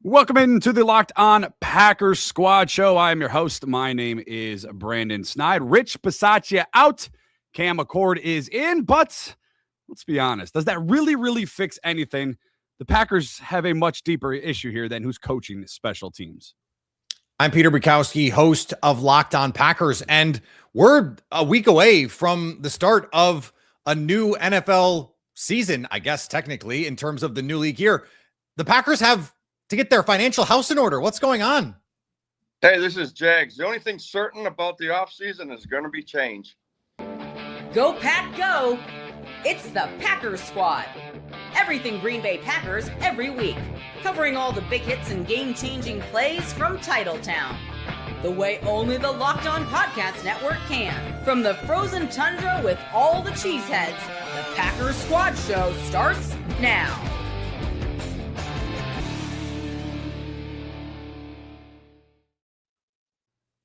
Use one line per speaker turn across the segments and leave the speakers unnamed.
Welcome into the Locked On Packers Squad Show. I am your host. My name is Brandon Sneide. Rich Bisaccia out. Cam Achord is in, but let's be honest. Does that really fix anything? The Packers have a much deeper issue here than who's coaching special teams.
I'm Peter Bukowski, host of Locked On Packers, and we're a week away from the start of a new NFL season, I guess, technically, in terms of the new league year. The Packers have to get their financial house in order. What's going on?
Hey, this is Jags. The only thing certain about the offseason is going to be change.
Go Pack Go! It's the Packers Squad. Everything Green Bay Packers every week. Covering all the big hits and game-changing plays from Titletown. The way only the Locked On Podcast Network can. From the frozen tundra with all the cheeseheads, the Packers Squad Show starts now.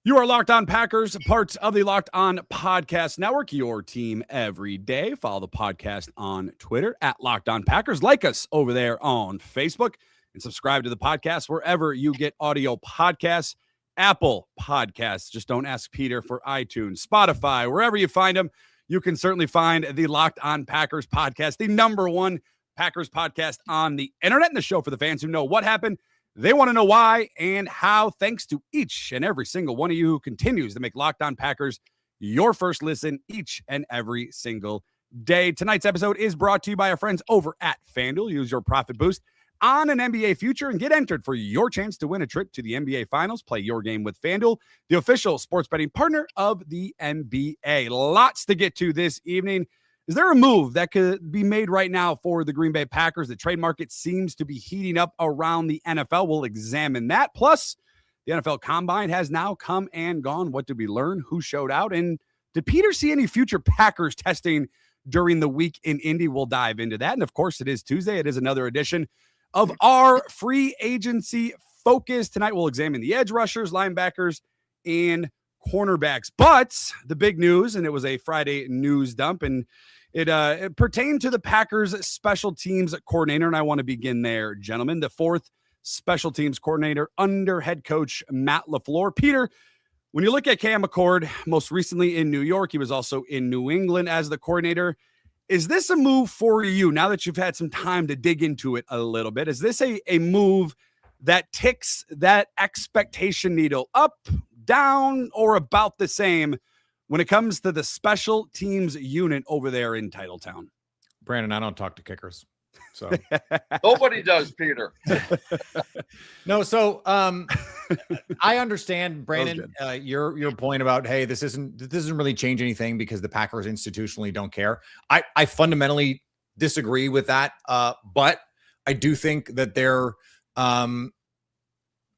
You are Locked On Packers, part of the Locked On Podcast Network, your team every day. Follow the podcast on Twitter at Locked On Packers. Like us over there on Facebook and subscribe to the podcast wherever you get audio podcasts, Apple Podcasts. Just don't ask Peter for iTunes, Spotify, wherever you find them. You can certainly find the Locked On Packers podcast, the number one Packers podcast on the internet, and the show for the fans who know what happened. They want to know why and how, thanks to each and every single one of you who continues to make Locked On Packers your first listen each and every single day. Tonight's episode is brought to you by our friends over at FanDuel. Use your profit boost on an NBA future and get entered for your chance to win a trip to the NBA Finals. Play your game with FanDuel, the official sports betting partner of the NBA. Lots to get to this evening. Is there a move that could be made right now for the Green Bay Packers? The trade market seems to be heating up around the NFL. We'll examine that. Plus, the NFL Combine has now come and gone. What did we learn? Who showed out? And did Peter see any future Packers testing during the week in Indy? We'll dive into that. And, of course, it is Tuesday. It is another edition of our free agency focus. Tonight, we'll examine the edge rushers, linebackers, and cornerbacks. But the big news, and it was a Friday news dump, and it pertained to the Packers special teams coordinator, and I want to begin there, gentlemen. The fourth special teams coordinator under head coach Matt LaFleur. Peter, when you look at Cam Achord, most recently in New York, he was also in New England as the coordinator. Is this a move for you now that you've had some time to dig into it a little bit? Is this a move that ticks that expectation needle up, down, or about the same when it comes to the special teams unit over there in Titletown?
Brandon, I don't talk to kickers. So
Nobody does, Peter.
No, so I understand, Brandon, your point about, hey, this doesn't really change anything because the Packers institutionally don't care. I fundamentally disagree with that. But I do think that there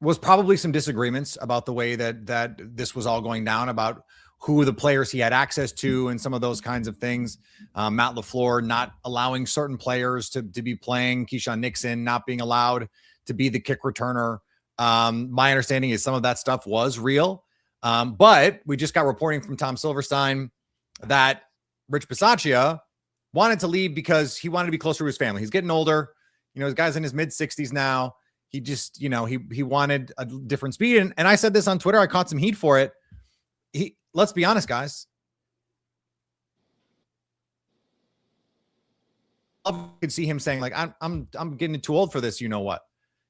was probably some disagreements about the way that this was all going down, about who the players he had access to and some of those kinds of things. Matt LaFleur not allowing certain players to be playing, Keyshawn Nixon not being allowed to be the kick returner. My understanding is some of that stuff was real. But we just got reporting from Tom Silverstein that Rich Bisaccia wanted to leave because he wanted to be closer to his family. He's getting older. You know, his guy's in his mid-60s now. He just, you know, he wanted a different speed. And I said this on Twitter. I caught some heat for it. Let's be honest, guys. I could see him saying, like, I'm getting too old for this. You know what?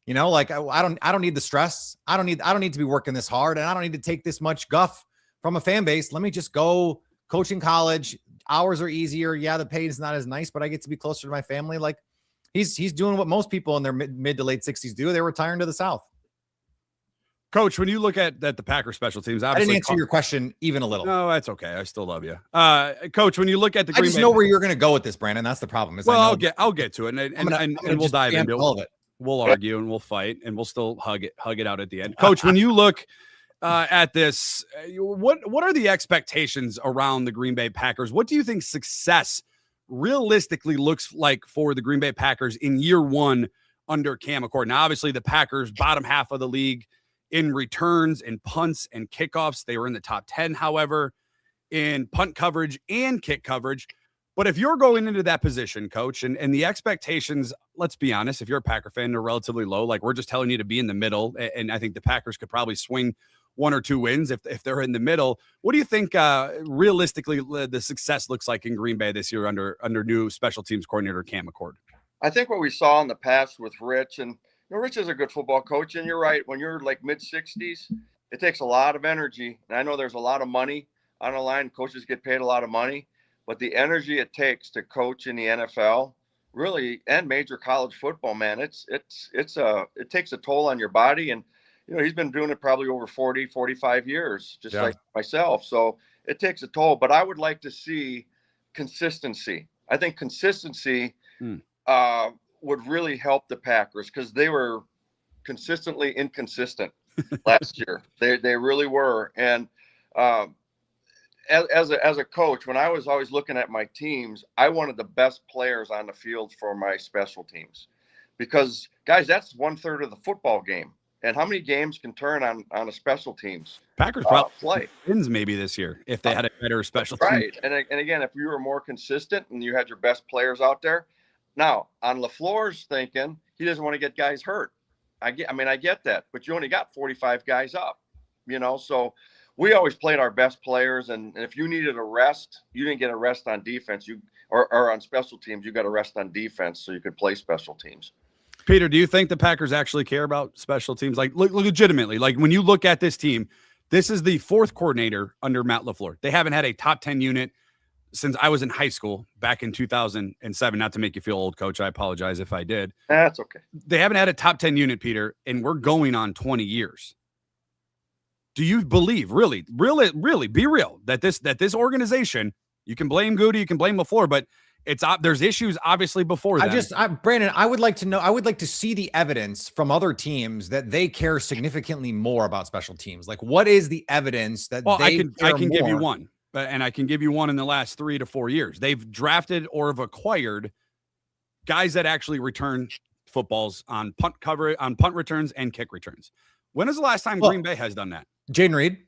You know, like I don't need the stress. I don't need to be working this hard, and I don't need to take this much guff from a fan base. Let me just go coach in college. Hours are easier. Yeah, the pay is not as nice, but I get to be closer to my family. Like he's doing what most people in their mid to late 60s do. They're retiring to the South.
Coach, when you look at the Packers special teams,
I didn't answer your question even a little.
No, that's okay. I still love you. Coach, when you look at the Green Bay,
I just know where you're going to go with this, Brandon. That's the problem.
Well, I'll get to it, and we'll dive into
all of it.
We'll argue and we'll fight, and we'll still hug it out at the end. Coach, when you look at this, what are the expectations around the Green Bay Packers? What do you think success realistically looks like for the Green Bay Packers in year one under Cam Achord? Now, obviously, the Packers bottom half of the league in returns and punts and kickoffs. They were in the top 10, however, in punt coverage and kick coverage. But if you're going into that position, Coach, and the expectations, let's be honest, if you're a Packer fan, they're relatively low. Like, we're just telling you to be in the middle. And I think the Packers could probably swing 1 or 2 wins if they're in the middle. What do you think realistically the success looks like in Green Bay this year under new special teams coordinator Cam Achord?
I think what we saw in the past with Rich, and Rich is a good football coach, and you're right, when you're like mid-60s, it takes a lot of energy. And I know there's a lot of money on the line. Coaches get paid a lot of money. But the energy it takes to coach in the NFL, really, and major college football, man, it takes a toll on your body. And, he's been doing it probably over 40, 45 years, just like myself. So it takes a toll. But I would like to see consistency. I think consistency would really help the Packers because they were consistently inconsistent last year. They really were. And as a coach, when I was always looking at my teams, I wanted the best players on the field for my special teams, because guys, that's 1/3 of the football game. And how many games can turn on a special teams?
Packers probably play wins maybe this year if they had a better special team.
Right. And again, if you were more consistent and you had your best players out there. Now, on LaFleur's thinking, he doesn't want to get guys hurt. I get that, but you only got 45 guys up, so we always played our best players, and if you needed a rest, you didn't get a rest on defense. Or on special teams, you got a rest on defense so you could play special teams.
Peter, do you think the Packers actually care about special teams? Like, legitimately, like when you look at this team, this is the 4th coordinator under Matt LaFleur. They haven't had a top 10 unit since I was in high school back in 2007. Not to make you feel old, Coach. I apologize if I did.
That's okay.
They haven't had a top 10 unit, Peter, and we're going on 20 years. Do you believe, really be real, that this organization, you can blame Goody, you can blame LaFleur, but there's issues obviously before that.
Brandon, I would like to see the evidence from other teams that they care significantly more about special teams. Like, what is the evidence that
I can give you one, and I can give you one in the last 3 to 4 years. They've drafted or have acquired guys that actually return footballs on punt returns and kick returns. When is the last time Green Bay has done that?
Jaden Reed,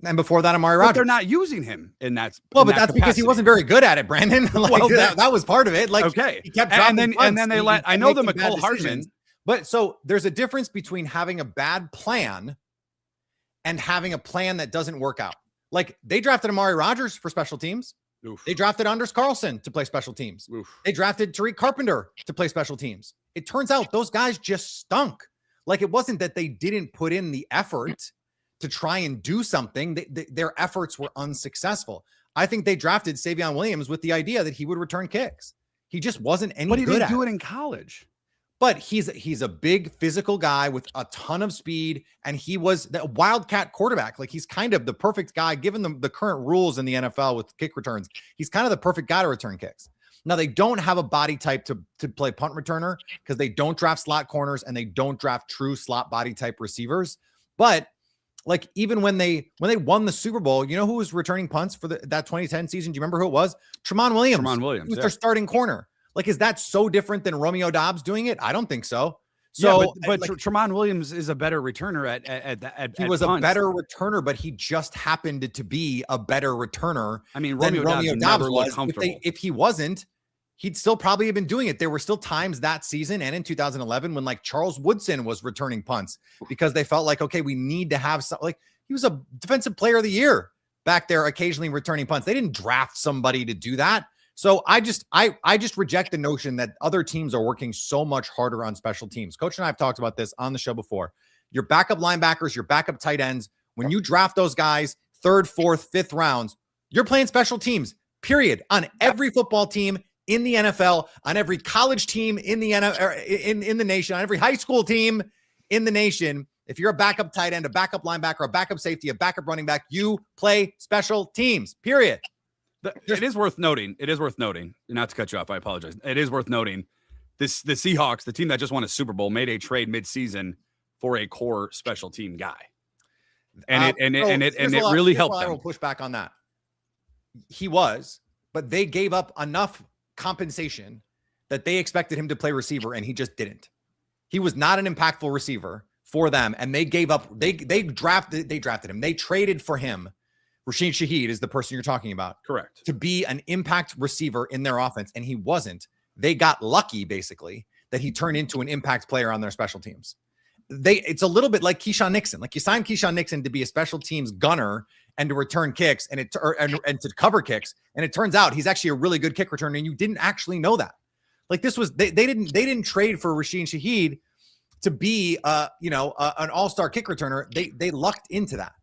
and before that, Amari Rodgers.
They're not using him in that.
Well, but that's because he wasn't very good at it, Brandon. That was part of it. Like,
okay,
he kept
and then they let. I know the McCall Hardman,
but so there's a difference between having a bad plan and having a plan that doesn't work out. Like, they drafted Amari Rodgers for special teams.
Oof.
They drafted Anders Carlson to play special teams.
Oof.
They drafted Tariq Carpenter to play special teams. It turns out those guys just stunk. Like, it wasn't that they didn't put in the effort to try and do something. Their efforts were unsuccessful. I think they drafted Savion Williams with the idea that he would return kicks. He just wasn't any good at it.
But he didn't do it in college.
But he's a big physical guy with a ton of speed, and he was the wildcat quarterback. Like, he's kind of the perfect guy, given the current rules in the NFL with kick returns. He's kind of the perfect guy to return kicks. Now, they don't have a body type to play punt returner because they don't draft slot corners and they don't draft true slot body type receivers. But like, even when they won the Super Bowl, you know who was returning punts for that 2010 season? Do you remember who it was? Tramon Williams. He was their starting corner. Like, is that so different than Romeo Doubs doing it? I don't think so. So,
yeah, but Tramon Williams is a better returner
he was punts. A better returner, but he just happened to be a better returner.
I mean, Romeo Doubs was.
If he wasn't, he'd still probably have been doing it. There were still times that season and in 2011 when, like, Charles Woodson was returning punts because they felt like, okay, we need to have some, like, he was a defensive player of the year back there, occasionally returning punts. They didn't draft somebody to do that. So I just reject the notion that other teams are working so much harder on special teams. Coach and I have talked about this on the show before. Your backup linebackers, your backup tight ends, when you draft those guys 3rd, 4th, 5th rounds, you're playing special teams, period, on every football team in the NFL, on every college team in the NFL, in the nation, on every high school team in the nation. If you're a backup tight end, a backup linebacker, a backup safety, a backup running back, you play special teams, period.
It is worth noting, not to cut you off, I apologize. It is worth noting the Seahawks, the team that just won a Super Bowl, made a trade midseason for a core special team guy. And it really helped them.
I will push back on that. He was, but they gave up enough compensation that they expected him to play receiver, and he just didn't. He was not an impactful receiver for them, and they gave up. They drafted him. They traded for him Rashid Shaheed is the person you're talking about.
Correct.
To be an impact receiver in their offense, and he wasn't. They got lucky, basically, that he turned into an impact player on their special teams. It's a little bit like Keyshawn Nixon. Like, you signed Keyshawn Nixon to be a special teams gunner and to return kicks and to cover kicks, and it turns out he's actually a really good kick returner, and you didn't actually know that. Like, this was they didn't trade for Rashid Shaheed to be an all-star kick returner. They lucked into that.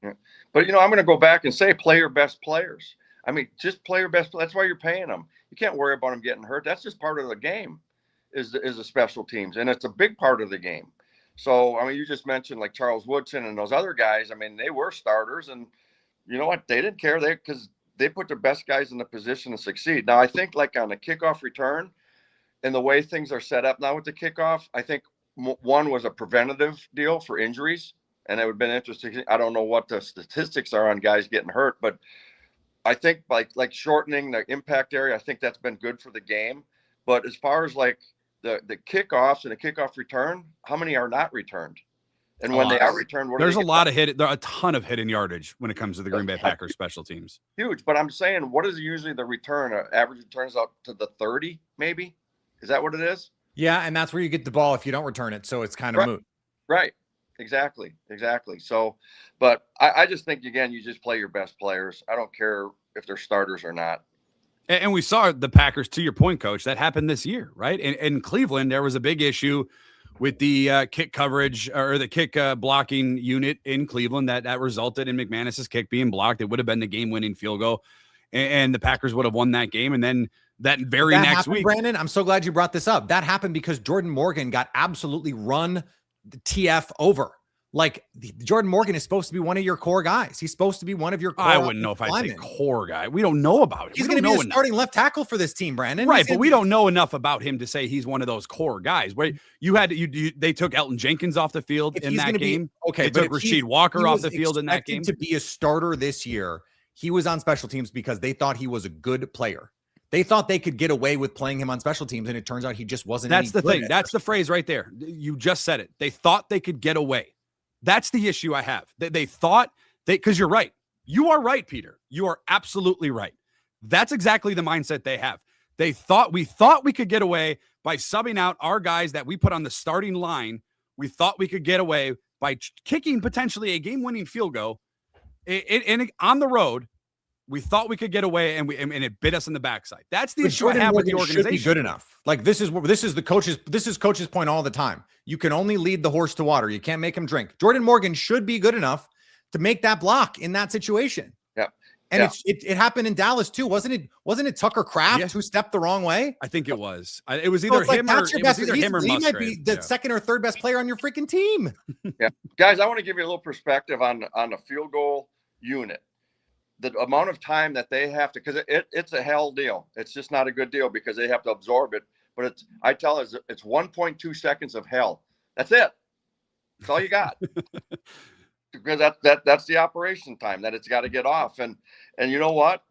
Yeah. But I'm going to go back and say play your best players. I mean, just play your best. That's why you're paying them. You can't worry about them getting hurt. That's just part of the game. Is the special teams, and it's a big part of the game. So, I mean, you just mentioned like Charles Woodson and those other guys. I mean, they were starters, and you know what? They didn't care because they put their best guys in the position to succeed. Now, I think like on the kickoff return and the way things are set up now with the kickoff, I think one was a preventative deal for injuries, and it would have been interesting. I don't know what the statistics are on guys getting hurt, but I think like shortening the impact area, I think that's been good for the game. But as far as like the kickoffs and the kickoff return, how many are not returned? And when they are returned,
there's a ton of hidden yardage when it comes to the Green Bay Packers special teams.
Huge. But I'm saying, what is usually the return? Average returns out to the 30, maybe? Is that what it is?
Yeah, and that's where you get the ball if you don't return it. So it's kind of moot.
Right. Exactly. So, but I just think, again, you just play your best players. I don't care if they're starters or not.
And we saw the Packers, to your point, Coach, that happened this year, right? In Cleveland, there was a big issue with the kick coverage or the kick blocking unit in Cleveland that resulted in McManus's kick being blocked. It would have been the game-winning field goal, and the Packers would have won that game. And then that next week,
Brandon, I'm so glad you brought this up. That happened because Jordan Morgan got absolutely run the TF over. Like, Jordan Morgan is supposed to be one of your core guys. He's supposed to be one of your core.
I wouldn't know if I'd say core guy. We don't know about him.
He's going to be the starting left tackle for this team, Brandon.
Right, but we don't know enough about him to say he's one of those core guys. Where they took Elton Jenkins off the field in that game. They took Rasheed Walker off the field in that game.
To be a starter this year, he was on special teams because they thought he was a good player. They thought they could get away with playing him on special teams, and it turns out he just wasn't.
That's the thing. That's the phrase right there. You just said it. They thought they could get away. That's the issue I have. They thought because you're right. You are right, Peter. You are absolutely right. That's exactly the mindset they have. We thought we could get away by subbing out our guys that we put on the starting line. We thought we could get away by kicking potentially a game-winning field goal on the road. We thought we could get away, and it bit us in the backside. That's the issue I have with the organization.
Should be good enough. Like, this is coach's point all the time. You can only lead the horse to water. You can't make him drink. Jordan Morgan should be good enough to make that block in that situation.
Yeah.
And it happened in Dallas too, wasn't it? Tucker Kraft who stepped the wrong way?
I think it was. It was either him or Musgrave.
He might be the second or third best player on your freaking team.
Yeah, guys, I want to give you a little perspective on the field goal unit. The amount of time that they have to, because it's a hell deal. It's just not a good deal because they have to absorb it. But it's 1.2 seconds of hell. That's it. That's all you got. Because that's the operation time that it's got to get off. And you know what?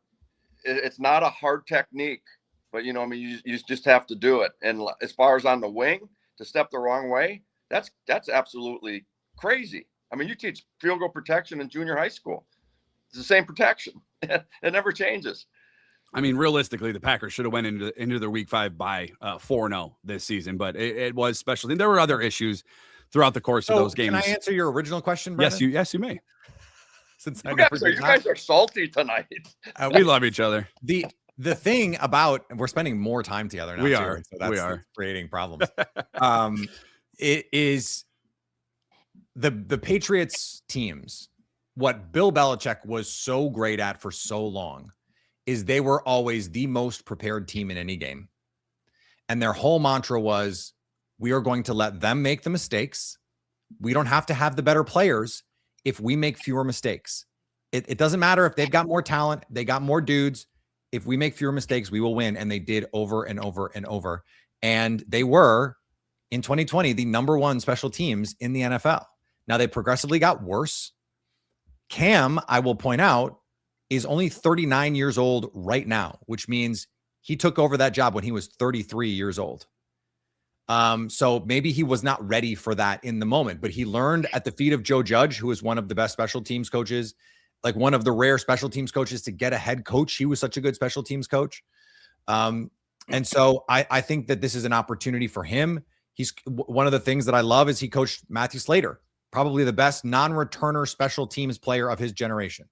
It's not a hard technique, but you just have to do it. And as far as on the wing to step the wrong way, that's absolutely crazy. I mean, you teach field goal protection in junior high school. It's the same protection. It never changes.
I mean, realistically, the Packers should have went into their week 5 by 4-0 this season, but it was special. There were other issues throughout the course of those games.
Can I answer your original question, Brandon?
Yes, you may.
Since
you guys are salty tonight.
We love each other.
The thing about we're spending more time together now.
We are.
So that's
we are
creating problems. It is the Patriots teams. What Bill Belichick was so great at for so long is they were always the most prepared team in any game. And their whole mantra was, we are going to let them make the mistakes. We don't have to have the better players if we make fewer mistakes. It doesn't matter if they've got more talent, they got more dudes. If we make fewer mistakes, we will win. And they did over and over and over. And they were, in 2020, the #1 special teams in the NFL. Now, they progressively got worse. Cam, I will point out, is only 39 years old right now, which means he took over that job when he was 33 years old. So maybe he was not ready for that in the moment, but he learned at the feet of Joe Judge, who is one of the best special teams coaches like one of the rare special teams coaches to get a head coach. He was such a good special teams coach. And so I think that this is an opportunity for him. He's one of the things that I love is he coached Matthew Slater, probably the best non-returner special teams player of his generation.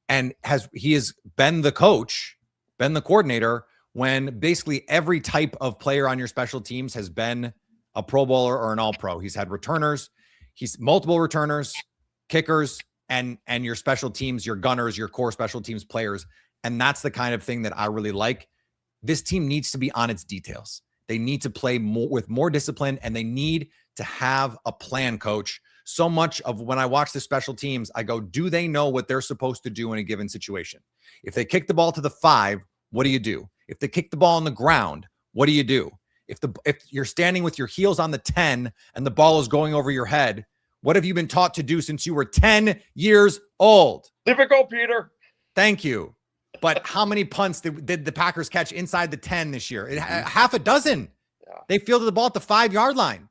And he has been the coach, been the coordinator when basically every type of player on your special teams has been a Pro Bowler or an All-Pro. He's had returners, he's multiple returners, kickers, and your special teams, your gunners, your core special teams players. And that's the kind of thing that I really like. This team needs to be on its details. They need to play more with more discipline, and they need to have a plan, coach. So much of when I watch the special teams, I go, do they know what they're supposed to do in a given situation? If they kick the ball to the 5, what do you do? If they kick the ball on the ground, what do you do? If you're standing with your heels on the 10 and the ball is going over your head, what have you been taught to do since you were 10 years old?
Leave it go, Peter.
Thank you. But how many punts did the Packers catch inside the 10 this year? Half a dozen.
Yeah.
They fielded the ball at the 5-yard line.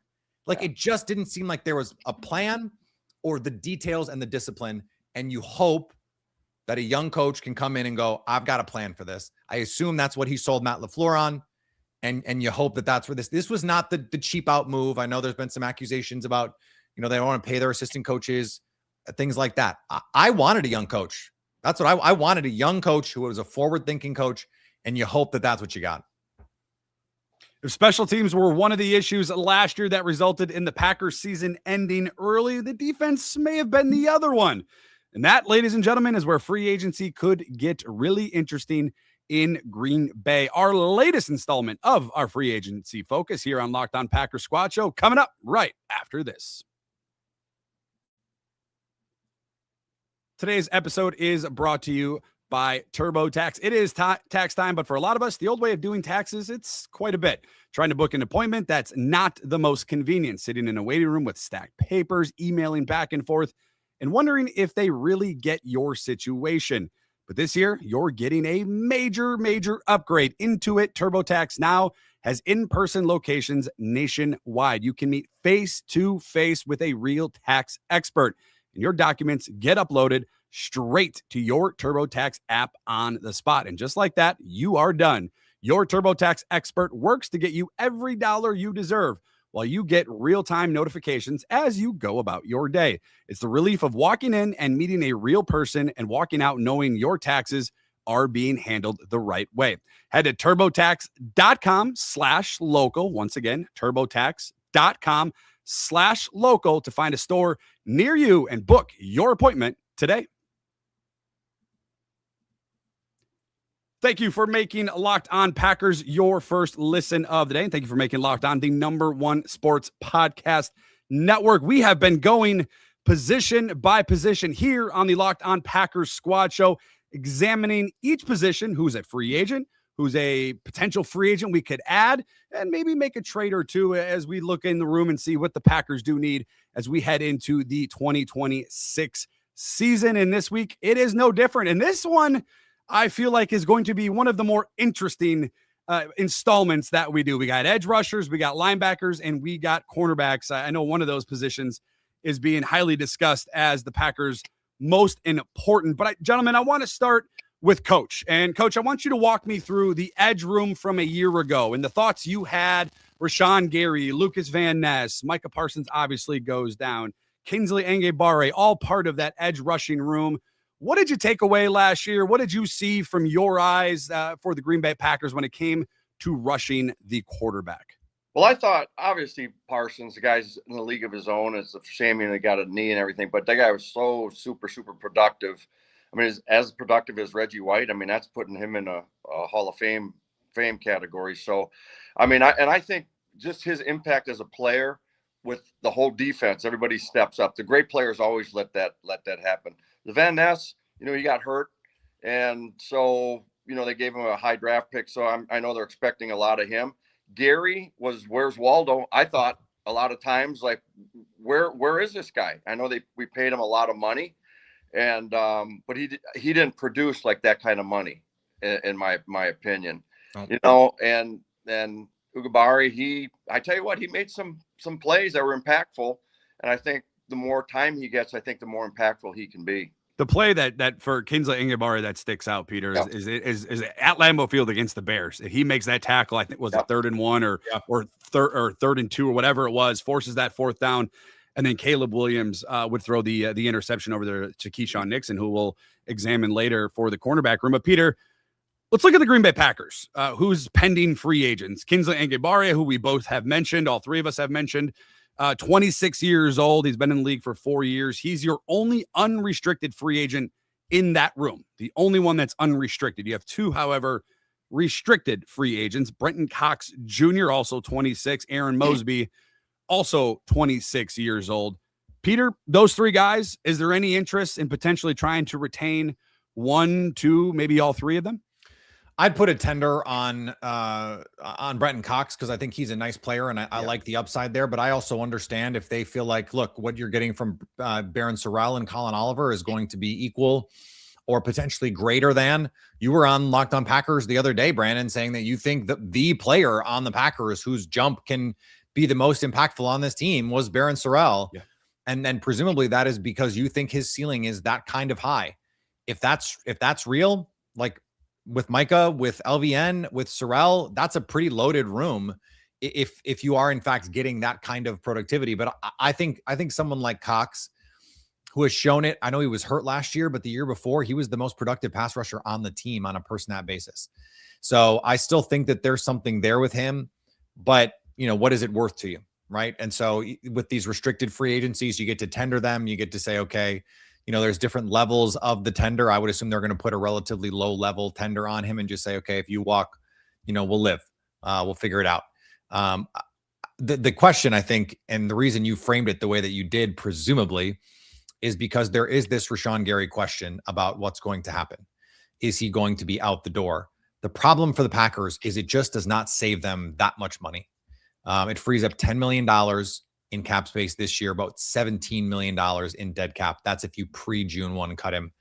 Like it just didn't seem like there was a plan or the details and the discipline. And you hope that a young coach can come in and go, I've got a plan for this. I assume that's what he sold Matt LaFleur on. And you hope that that's where this was not the cheap out move. I know there's been some accusations about, they don't want to pay their assistant coaches, things like that. I wanted a young coach. That's what I wanted, a young coach who was a forward-thinking coach, and you hope that that's what you got.
If special teams were one of the issues last year that resulted in the Packers season ending early, the defense may have been the other one. And that, ladies and gentlemen, is where free agency could get really interesting in Green Bay. Our latest installment of our free agency focus here on Locked On Packers Squad Show coming up right after this. Today's episode is brought to you by TurboTax. It is tax time, but for a lot of us, the old way of doing taxes, it's quite a bit. Trying to book an appointment, that's not the most convenient. Sitting in a waiting room with stacked papers, emailing back and forth, and wondering if they really get your situation. But this year, you're getting a major upgrade. Intuit TurboTax now has in-person locations nationwide. You can meet face-to-face with a real tax expert, and your documents get uploaded straight to your TurboTax app on the spot. And just like that, you are done. Your TurboTax expert works to get you every dollar you deserve while you get real-time notifications as you go about your day. It's the relief of walking in and meeting a real person and walking out knowing your taxes are being handled the right way. Head to TurboTax.com/local. Once again, TurboTax.com/local to find a store near you and book your appointment today. Thank you for making Locked On Packers your first listen of the day. And thank you for making Locked On the #1 sports podcast network. We have been going position by position here on the Locked On Packers Squad Show, examining each position, who's a free agent, who's a potential free agent we could add, and maybe make a trade or two as we look in the room and see what the Packers do need as we head into the 2026 season. And this week, it is no different. And this one, I feel like, is going to be one of the more interesting installments that we do. We got edge rushers, we got linebackers, and we got cornerbacks. I know one of those positions is being highly discussed as the Packers' most important. But gentlemen, I want to start with Coach. And Coach, I want you to walk me through the edge room from a year ago and the thoughts you had. Rashawn Gary, Lucas Van Ness, Micah Parsons obviously goes down, Kingsley Engebare, all part of that edge rushing room. What did you take away last year? What did you see from your eyes for the Green Bay Packers when it came to rushing the quarterback?
Well, I thought, obviously, Parsons, the guy's in the league of his own. It's a shame he got a knee and everything, but that guy was so super productive. I mean, as productive as Reggie White. I mean, that's putting him in a Hall of Fame category. So, I mean, I think just his impact as a player with the whole defense, everybody steps up. The great players always let that happen. The Van Ness, he got hurt, and so they gave him a high draft pick. So I know they're expecting a lot of him. Gary was, where's Waldo? I thought a lot of times, like, where is this guy? I know we paid him a lot of money, and but he didn't produce like that kind of money, in my opinion. Oh. And then Ugabari, I tell you what, he made some plays that were impactful, and I think the more time he gets, I think the more impactful he can be.
The play that for Kingsley Enagbare that sticks out, Peter, is at Lambeau Field against the Bears. He makes that tackle, I think was it 3rd and 1 or 3rd and 2 or whatever it was, forces that 4th down, and then Caleb Williams would throw the interception over there to Keyshawn Nixon, who we'll examine later for the cornerback room. But Peter, let's look at the Green Bay Packers, who's pending free agents. Kingsley Enagbare, who we both have mentioned, all three of us have mentioned. 26 years old. He's been in the league for 4 years. He's your only unrestricted free agent in that room. The only one that's unrestricted. You have two, however, restricted free agents. Brenton Cox Jr., also 26. Aaron Mosby, also 26 years old. Peter, those three guys, is there any interest in potentially trying to retain one, two, maybe all three of them?
I'd put a tender on Brenton Cox because I think he's a nice player and I like the upside there. But I also understand if they feel like, look, what you're getting from Barron Sorrell and Colin Oliver is going to be equal or potentially greater than. You were on Locked On Packers the other day, Brandon, saying that you think that the player on the Packers whose jump can be the most impactful on this team was Barron Sorrell. Yeah. And then presumably that is because you think his ceiling is that kind of high. If that's real, like with Micah, with LVN, with Sorrell, that's a pretty loaded room if you are in fact getting that kind of productivity. But I think someone like Cox, who has shown it, I know he was hurt last year, but the year before he was the most productive pass rusher on the team on a per snap basis. So I still think that there's something there with him, but what is it worth to you? Right. And so with these restricted free agencies, you get to tender them. You get to say, okay, there's different levels of the tender. I would assume they're going to put a relatively low level tender on him and just say, okay, if you walk, we'll live, we'll figure it out. The question, I think, and the reason you framed it the way that you did, presumably, is because there is this Rashawn Gary question about what's going to happen. Is he going to be out the door? The problem for the Packers is it just does not save them that much money. It frees up $10 million in cap space this year, about $17 million in dead cap. That's if you pre-June 1 cut him.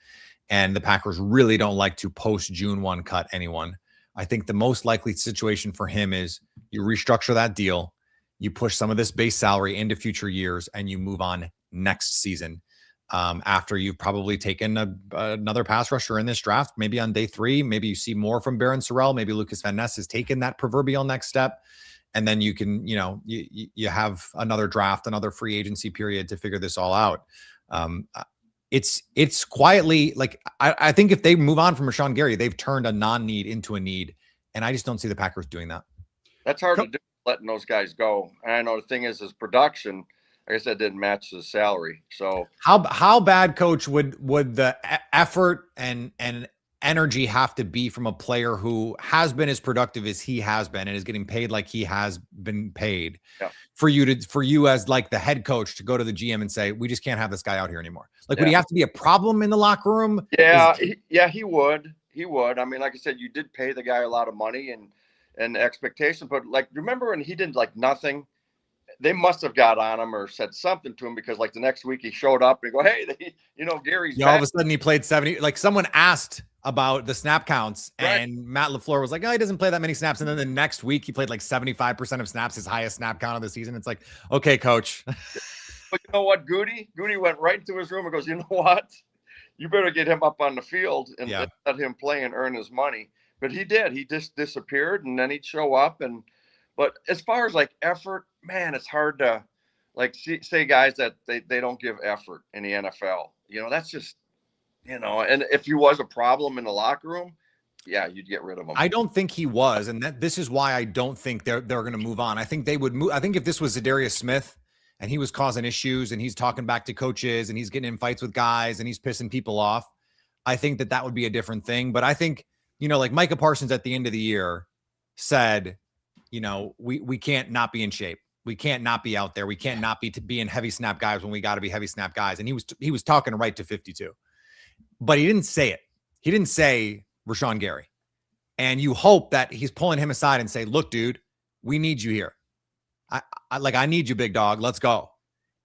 And the Packers really don't like to post-June 1 cut anyone. I think the most likely situation for him is you restructure that deal, you push some of this base salary into future years, and you move on next season. After you've probably taken another pass rusher in this draft, maybe on day 3, maybe you see more from Barron Sorrell, maybe Lucas Van Ness has taken that proverbial next step. And then you can, you have another draft, another free agency period to figure this all out. It's quietly like, I think if they move on from Rashawn Gary, they've turned a non-need into a need. And I just don't see the Packers doing that.
That's hard to do, letting those guys go. And I know the thing is his production, like I said, didn't match his salary. So
how bad, Coach, would the effort and energy have to be from a player who has been as productive as he has been and is getting paid like he has been paid for you as like the head coach to go to the GM and say, we just can't have this guy out here anymore? Like, would he have to be a problem in the locker room?
Yeah, he would. He would. I mean, like I said, you did pay the guy a lot of money and expectation, but like, remember when he did like nothing? They must have got on him or said something to him because like the next week he showed up and go, hey, Gary's back.
All of a sudden he played 70. Like someone asked about the snap counts and Matt LaFleur was like, oh, he doesn't play that many snaps. And then the next week he played like 75% of snaps, his highest snap count of the season. It's like, okay, coach.
But you know what, Goody went right into his room and goes, you know what? You better get him up on the field and let him play and earn his money. But he did. He just disappeared and then he'd show up. But as far as like effort, man, it's hard to like say guys that they don't give effort in the NFL. That's just, and if he was a problem in the locker room, you'd get rid of him.
I don't think he was. And this is why I don't think they're going to move on. I think they would move. I think if this was Zadarius Smith and he was causing issues and he's talking back to coaches and he's getting in fights with guys and he's pissing people off, I think that would be a different thing. But I think, like Micah Parsons at the end of the year said, we can't not be in shape. We can't not be out there. We can't not be being heavy snap guys when we got to be heavy snap guys. And he was talking right to 52, but he didn't say it. He didn't say Rashawn Gary. And you hope that he's pulling him aside and say, look, dude, we need you here. I need you, big dog. Let's go.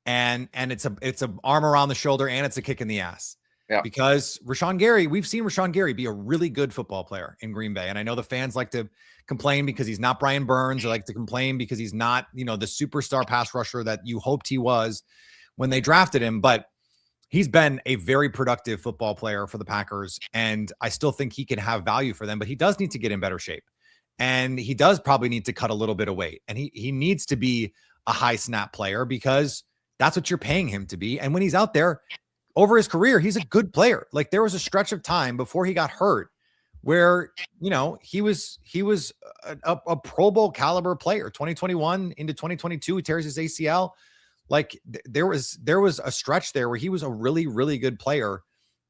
And it's a arm around the shoulder and it's a kick in the ass. Yeah. Because Rashawn Gary, we've seen Rashawn Gary be a really good football player in Green Bay. And I know the fans like to complain because he's not Brian Burns. They like to complain because he's not, the superstar pass rusher that you hoped he was when they drafted him. But he's been a very productive football player for the Packers, and I still think he can have value for them, but he does need to get in better shape. And he does probably need to cut a little bit of weight. And he needs to be a high snap player because that's what you're paying him to be. And when he's out there over his career, he's a good player. Like there was a stretch of time before he got hurt where, he was a Pro Bowl caliber player. 2021 into 2022, he tears his ACL. Like there was a stretch there where he was a really, really good player.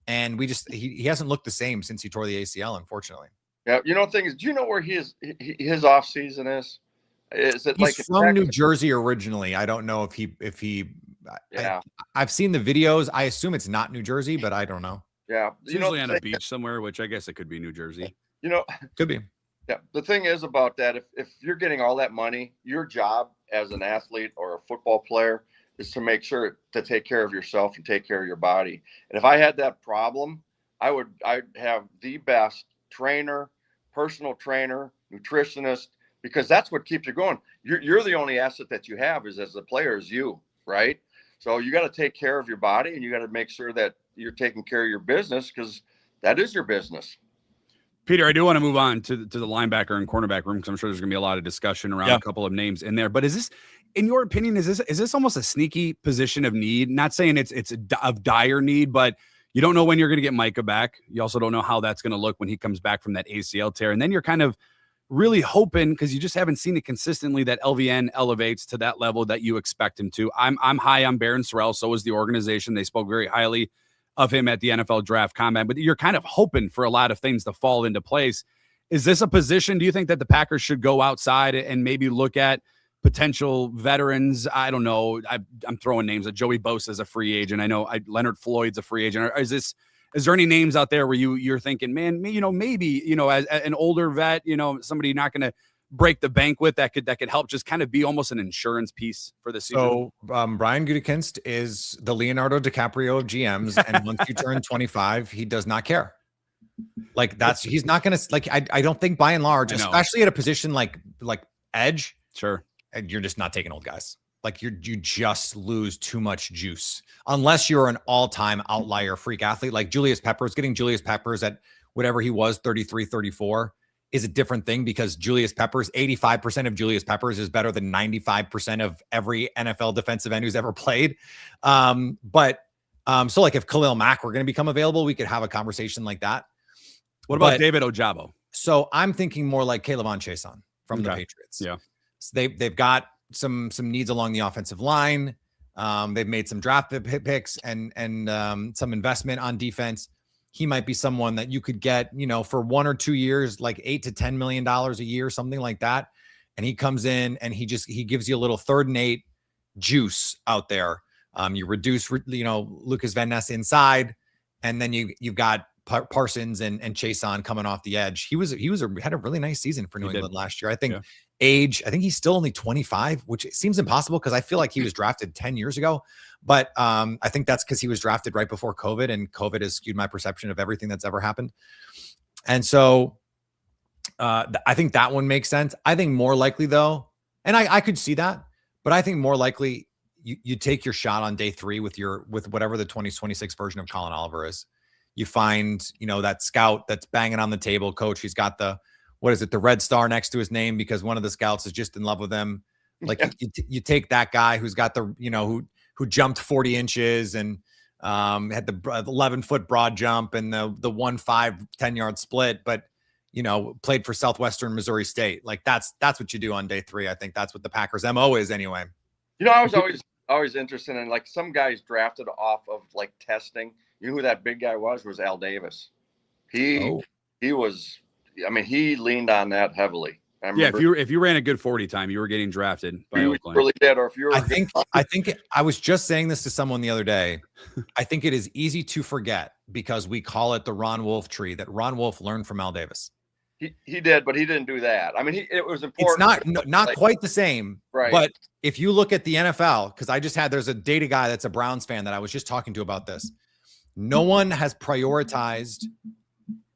And he hasn't looked the same since he tore the ACL, unfortunately.
Yeah, the thing is, do you know where his off season is? Is it
He's from New Jersey originally? I don't know if he.
Yeah,
I've seen the videos. I assume it's not New Jersey, but I don't know.
Yeah,
it's usually on a beach somewhere, which I guess it could be New Jersey.
Could be.
Yeah, the thing is about that, if you're getting all that money, your job as an athlete or a football player is to make sure to take care of yourself and take care of your body. And if I had that problem, I'd have the best trainer, personal trainer, nutritionist, because that's what keeps you going. You're the only asset that you have is as a player is you, right? So you got to take care of your body and you got to make sure that you're taking care of your business because that is your business.
Peter, I do want to move on to the linebacker and cornerback room because I'm sure there's going to be a lot of discussion around a couple of names in there. But is this, in your opinion, is this almost a sneaky position of need? Not saying it's of dire need, but you don't know when you're going to get Micah back. You also don't know how that's going to look when he comes back from that ACL tear. And then you're kind of really hoping, because you just haven't seen it consistently, that LVN elevates to that level that you expect him to. I'm high on Barron Sorrell. So is the organization. They spoke very highly of him at the NFL draft combine, but you're kind of hoping for a lot of things to fall into place. Is this a position, do you think, that the Packers should go outside and maybe look at potential veterans? I don't know. I'm throwing names. Joey Bosa is a free agent. I know Leonard Floyd's a free agent. Is there any names out there where you're thinking, man, maybe, as an older vet, somebody you're not going to break the bank with that could help just kind of be almost an insurance piece for the season?
So Brian Gutekunst is the Leonardo DiCaprio of GMs. And once you turn 25, he does not care. Like he's not going to, I don't think by and large, especially at a position like edge.
Sure.
You're just not taking old guys. Like you just lose too much juice unless you're an all-time outlier freak athlete like Julius Peppers. Getting Julius Peppers at whatever he was, 33, 34 is a different thing because Julius Peppers, 85% of Julius Peppers is better than 95% of every NFL defensive end who's ever played. So like if Khalil Mack were going to become available, we could have a conversation like that.
What about David Ojabo?
So I'm thinking more like K'Lavon Chaisson from the Patriots.
Yeah.
So they've got some needs along the offensive line. They've made some draft picks and some investment on defense. He might be someone that you could get, for 1 or 2 years, like $8 to $10 million a year, something like that. And he comes in and he gives you a little 3rd and 8 juice out there. You reduce, Lucas Van Ness inside, and then you've got Parsons and Chaisson coming off the edge. He had a really nice season for New England last year. I think age, I think he's still only 25, which seems impossible because I feel like he was drafted 10 years ago. But I think that's because he was drafted right before COVID, and COVID has skewed my perception of everything that's ever happened. And so I think that one makes sense. I think more likely though, and I could see that, but I think more likely you take your shot on day 3 with whatever the 2026 version of Colin Oliver is. You find, that scout that's banging on the table, coach. He's got the red star next to his name because one of the scouts is just in love with him. Like you take that guy who's got the, who jumped 40 inches and had the 11-foot broad jump and the 1.5 10-yard split, but played for Southwestern Missouri State. Like that's what you do on day 3. I think that's what the Packers MO is anyway.
I was always interested in like some guys drafted off of like testing. You know who that big guy was Al Davis. He was, he leaned on that heavily.
If you ran a good 40 time, you were getting drafted by Oakland.
Really did, or if you were
I was just saying this to someone the other day. I think it is easy to forget because we call it the Ron Wolf tree that Ron Wolf learned from Al Davis.
He did, but he didn't do that. It was important.
It's not quite the same,
right?
But if you look at the NFL, because there's a data guy that's a Browns fan that I was just talking to about this. No one has prioritized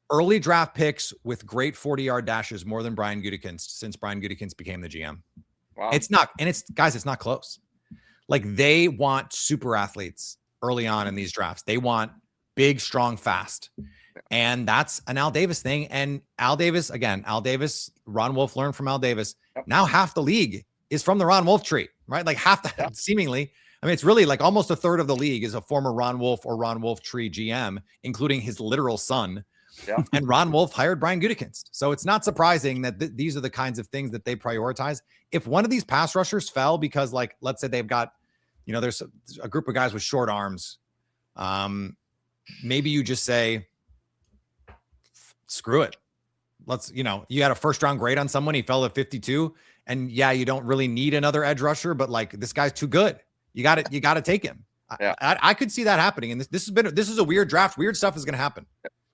early draft picks with great 40-yard dashes more than Brian Gutekunst since Brian Gutekunst became the GM.
Wow.
It's not close. Like they want super athletes early on in these drafts. They want big, strong, fast. And that's an Al Davis thing. And Al Davis, Ron Wolf learned from Al Davis. Now half the league is from the Ron Wolf tree, right? Like half the seemingly. I mean, it's really like almost a third of the league is a former Ron Wolf or Ron Wolf tree GM, including his literal son. Yeah. And Ron Wolf hired Brian Gutekunst. So it's not surprising that these are the kinds of things that they prioritize. If one of these pass rushers fell because, like, let's say they've got, there's a group of guys with short arms. Maybe you just say, screw it. Let's, you had a first round grade on someone. He fell at 52. And yeah, you don't really need another edge rusher, but like this guy's too good. You got to take him. Yeah. I could see that happening. And this is a weird draft. Weird stuff is going to happen.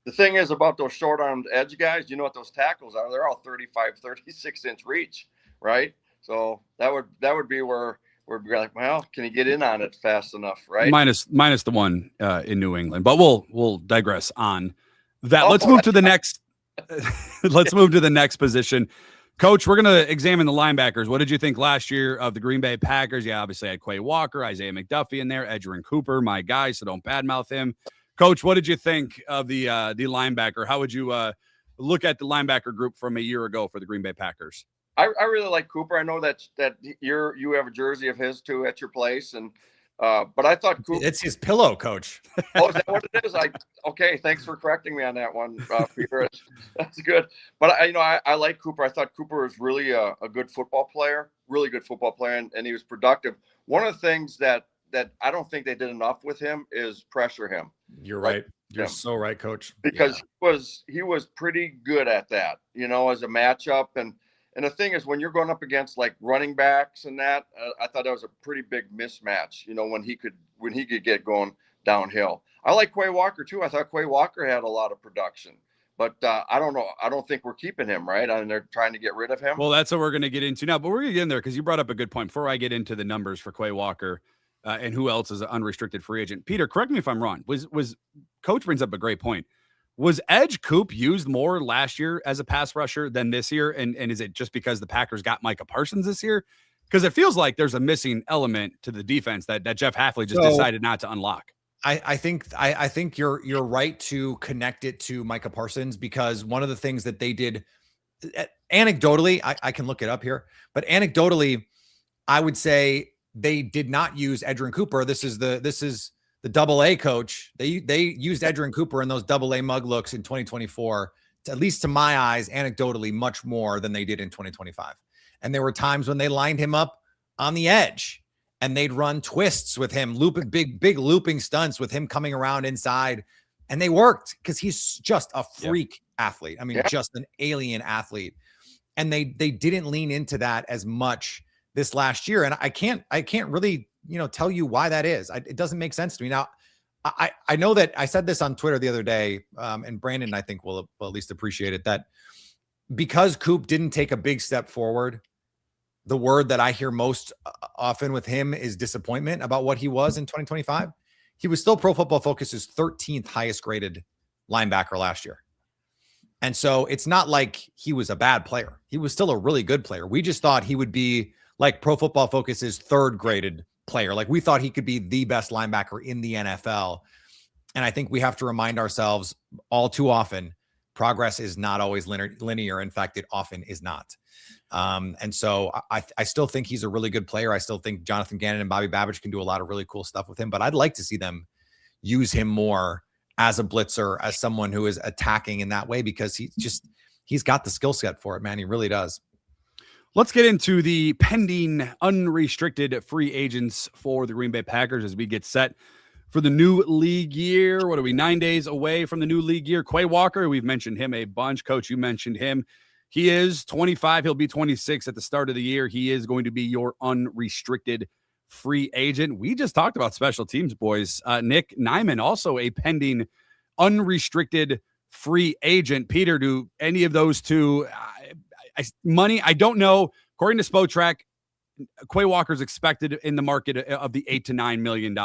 The thing is about those short-armed edge guys, you know what those tackles are? They're all 35, 36-inch reach, right? So that would be where we're like, well, can he get in on it fast enough, right?
Minus the one in New England, but we'll digress on that. Let's move to the next. Let's move to the next position. Coach, we're going to examine the linebackers. What did you think last year of the Green Bay Packers? Yeah, obviously I had Quay Walker, Isaiah McDuffie in there, Edgerrin Cooper, my guy, so don't badmouth him. Coach, what did you think of the linebacker? How would you look at the linebacker group from a year ago for the Green Bay Packers?
I really like Cooper. I know that you have a jersey of his too at your place, and but I thought Cooper.
It's his pillow, Coach.
Oh, is that what it is? Okay. Thanks for correcting me on that one, Peter. That's good. But I like Cooper. I thought Cooper was really a good football player, really good football player, and he was productive. One of the things that I don't think they did enough with him is pressure him.
You're right. You're so right, Coach.
Because he was pretty good at that, as a matchup. And the thing is, when you're going up against like running backs and that, I thought that was a pretty big mismatch, when he could get going downhill. I like Quay Walker too. I thought Quay Walker had a lot of production. But I don't know. I don't think we're keeping him, right? I mean, they're trying to get rid of him.
Well, that's what we're going to get into now. But we're going to get in there because you brought up a good point. Before I get into the numbers for Quay Walker, and who else is an unrestricted free agent? Peter, correct me if I'm wrong. Was Coach brings up a great point. Was Edge Coop used more last year as a pass rusher than this year? And is it just because the Packers got Micah Parsons this year? Because it feels like there's a missing element to the defense that Jeff Hafley just decided not to unlock.
I think you're right to connect it to Micah Parsons, because one of the things that they did anecdotally, I can look it up here, but anecdotally, I would say they did not use Edgerrin Cooper. This is the AA coach. They used Edgerrin Cooper in those AA mug looks in 2024, at least to my eyes, anecdotally, much more than they did in 2025. And there were times when they lined him up on the edge and they'd run twists with him, big looping stunts with him coming around inside. And they worked because he's just a freak athlete. I mean, just an alien athlete. And they didn't lean into that as much this last year. And I can't really, tell you why that is. It doesn't make sense to me. Now, I know that I said this on Twitter the other day, and Brandon, I think, will at least appreciate it, that because Coop didn't take a big step forward, the word that I hear most often with him is disappointment about what he was in 2025. He was still Pro Football Focus's 13th highest graded linebacker last year. And so it's not like he was a bad player. He was still a really good player. We just thought he would be like Pro Football Focus's third graded player. Like we thought he could be the best linebacker in the NFL. And I think we have to remind ourselves all too often, progress is not always linear. In fact, it often is not. And so I still think he's a really good player. I still think Jonathan Gannon and Bobby Babbage can do a lot of really cool stuff with him, but I'd like to see them use him more as a blitzer, as someone who is attacking in that way, because he's got the skill set for it, man. He really does.
Let's get into the pending unrestricted free agents for the Green Bay Packers as we get set for the new league year. What are we, 9 days away from the new league year? Quay Walker, we've mentioned him a bunch. Coach, you mentioned him. He is 25. He'll be 26 at the start of the year. He is going to be your unrestricted free agent. We just talked about special teams, boys. Nick Nyman, also a pending unrestricted free agent. Peter, do any of those two money? I don't know. According to Spotrac, Quay Walker's expected in the market of the $8 to $9 million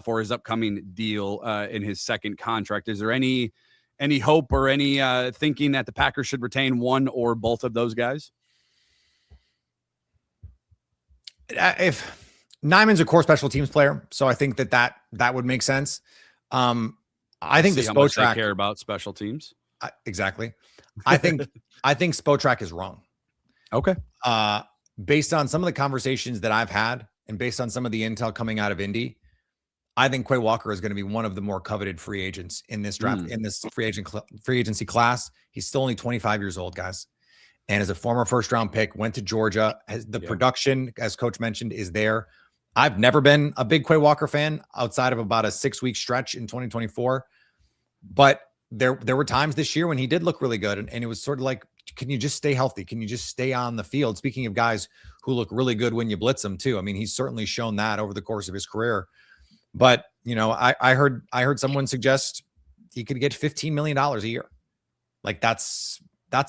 for his upcoming deal in his second contract. Is there any hope or any thinking that the Packers should retain one or both of those guys?
If Nyman's a core special teams player, so I think that that would make sense. I think the
how much they
Spotrac
care about special teams.
Exactly. I think Spotrac is wrong.
Okay.
Based on some of the conversations that I've had and based on some of the intel coming out of Indy, I think Quay Walker is going to be one of the more coveted free agents in this draft, in this free agency class. He's still only 25 years old, guys. And as a former first-round pick, went to Georgia. The production, as Coach mentioned, is there. I've never been a big Quay Walker fan outside of about a 6-week stretch in 2024. But there were times this year when he did look really good. And it was sort of like, can you just stay healthy? Can you just stay on the field? Speaking of guys who look really good when you blitz them too. I mean, he's certainly shown that over the course of his career. But, you know, I heard someone suggest he could get $15 million a year. Like that's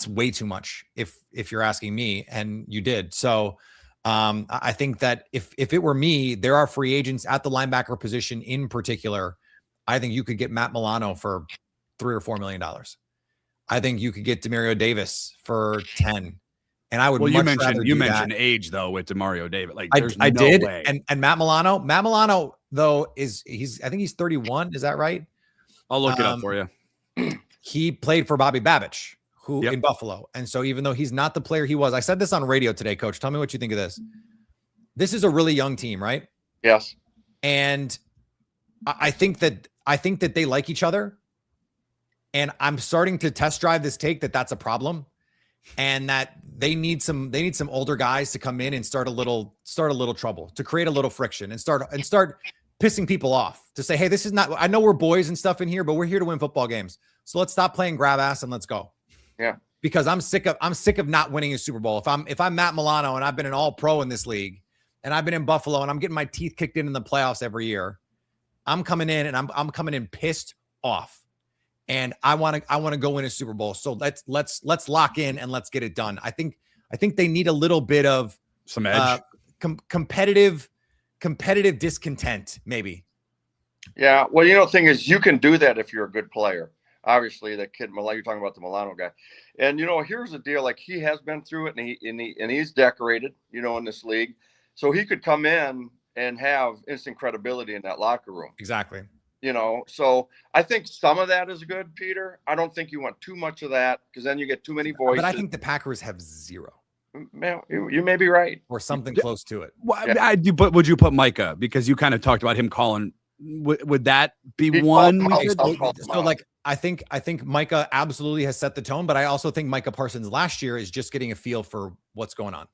way too much if you're asking me, and you did. So I think that if it were me, there are free agents at the linebacker position in particular. I think you could get Matt Milano for $3 or $4 million. I think you could get Demario Davis for 10. And I would
you
mentioned
age though with Demario Davis. Like
I did. And Matt Milano though I think he's 31. Is that right?
I'll look it up for you.
He played for Bobby Babich, who in Buffalo. And so even though he's not the player he was, I said this on radio today, Coach. Tell me what you think of this. This is a really young team, right?
Yes.
And I think that they like each other. And I'm starting to test drive this take that that's a problem, and that they need some older guys to come in and start a little trouble, to create a little friction and start pissing people off, to say, hey, this is not, I know we're boys and stuff in here, but we're here to win football games. So let's stop playing grab ass and let's go.
Yeah.
Because I'm sick of not winning a Super Bowl. If I'm Matt Milano and I've been an all pro in this league and I've been in Buffalo and I'm getting my teeth kicked in the playoffs every year, I'm coming in and I'm coming in pissed off. And I want to go win a Super Bowl. So let's lock in and let's get it done. I think they need a little bit of
some edge,
competitive discontent, maybe.
Yeah. Well, the thing is, you can do that if you're a good player. Obviously, that kid Milano, you're talking about the Milano guy, and here's the deal: like, he has been through it, and he's decorated, in this league, so he could come in and have instant credibility in that locker room.
Exactly.
So I think some of that is good, Peter. I don't think you want too much of that, because then you get too many voices.
But I think the Packers have zero.
Man, you may be right.
Or something close to it.
Well, yeah. I do, but would you put Micah? Because you kind of talked about him calling. Would that be one?
So like, I think Micah absolutely has set the tone, but I also think Micah Parsons last year is just getting a feel for what's going on.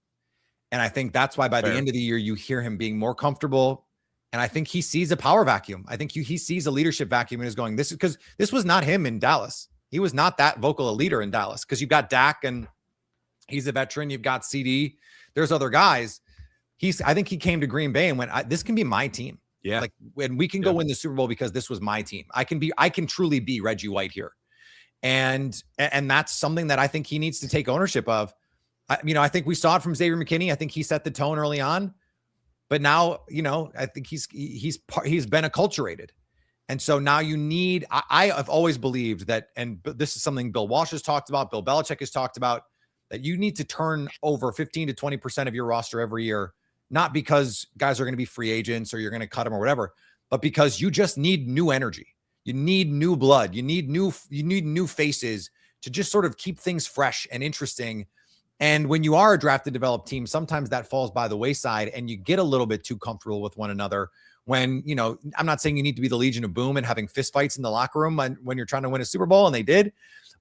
And I think that's why by the end of the year, you hear him being more comfortable. And I think he sees a power vacuum. I think he sees a leadership vacuum and is going, this is because this was not him in Dallas. He was not that vocal a leader in Dallas, because you've got Dak and he's a veteran. You've got CD. There's other guys. I think he came to Green Bay and went, this can be my team.
Yeah.
Like, when we can go win the Super Bowl because this was my team. I can truly be Reggie White here. And that's something that I think he needs to take ownership of. I think we saw it from Xavier McKinney. I think he set the tone early on. But now, I think he's been acculturated. And so now you need, I have always believed that, and this is something Bill Walsh has talked about, Bill Belichick has talked about, that you need to turn over 15 to 20% of your roster every year, not because guys are going to be free agents or you're going to cut them or whatever, but because you just need new energy. You need new blood. You need new faces to just sort of keep things fresh and interesting. And when you are a drafted, developed team, sometimes that falls by the wayside and you get a little bit too comfortable with one another. When, I'm not saying you need to be the Legion of Boom and having fistfights in the locker room when you're trying to win a Super Bowl, and they did.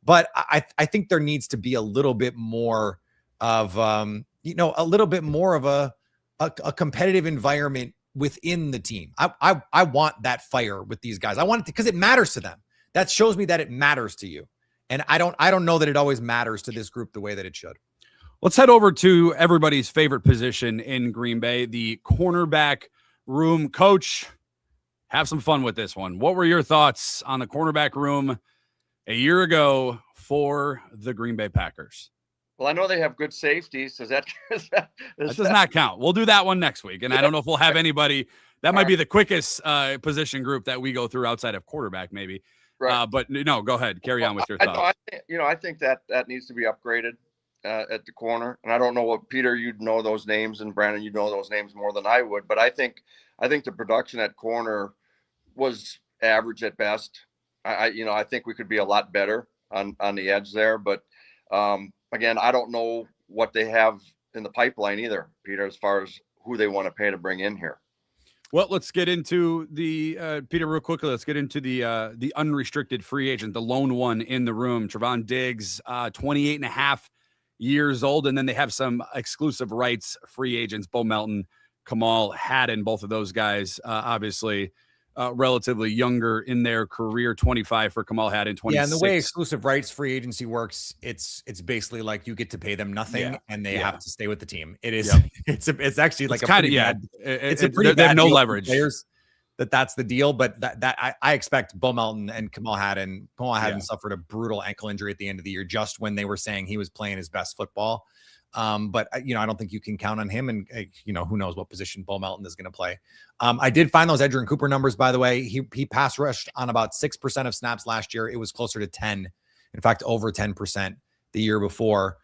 But I think there needs to be a little bit more of, a little bit more of a competitive environment within the team. I want that fire with these guys. I want it because it matters to them. That shows me that it matters to you. And I don't know that it always matters to this group the way that it should.
Let's head over to everybody's favorite position in Green Bay, the cornerback room. Coach, have some fun with this one. What were your thoughts on the cornerback room a year ago for the Green Bay Packers?
Well, I know they have good safeties. That
does not count. We'll do that one next week. And I don't know if we'll have anybody. That might be the quickest position group that we go through outside of quarterback, maybe.
Right.
But no, go ahead. Carry on with your thoughts.
I think that needs to be upgraded at the corner. And I don't know what, Peter, you'd know those names, and Brandon, you'd know those names more than I would. But I think the production at corner was average at best. I think we could be a lot better on the edge there. But again, I don't know what they have in the pipeline either, Peter, as far as who they want to pay to bring in here.
Well, let's get into the Peter real quickly. Let's get into the unrestricted free agent, the lone one in the room, Trevon Diggs, 28 and a half years old. And then they have some exclusive rights free agents, Bo Melton, Kamal Hadden, both of those guys, obviously relatively younger in their career, 25 for Kamal Hadden, 26.
Yeah, and the way exclusive rights free agency works, it's basically like you get to pay them nothing and they have to stay with the team. It is it's actually like it's a pretty bad
they have no
deal
leverage.
Players that's the deal, but that I expect Bo Melton and Kamal Hadden suffered a brutal ankle injury at the end of the year just when they were saying he was playing his best football. But I don't think you can count on him, and who knows what position Bo Melton is going to play. I did find those Edgerrin Cooper numbers, by the way. He pass rushed on about 6% of snaps last year. It was closer to 10, in fact, over 10% the year before.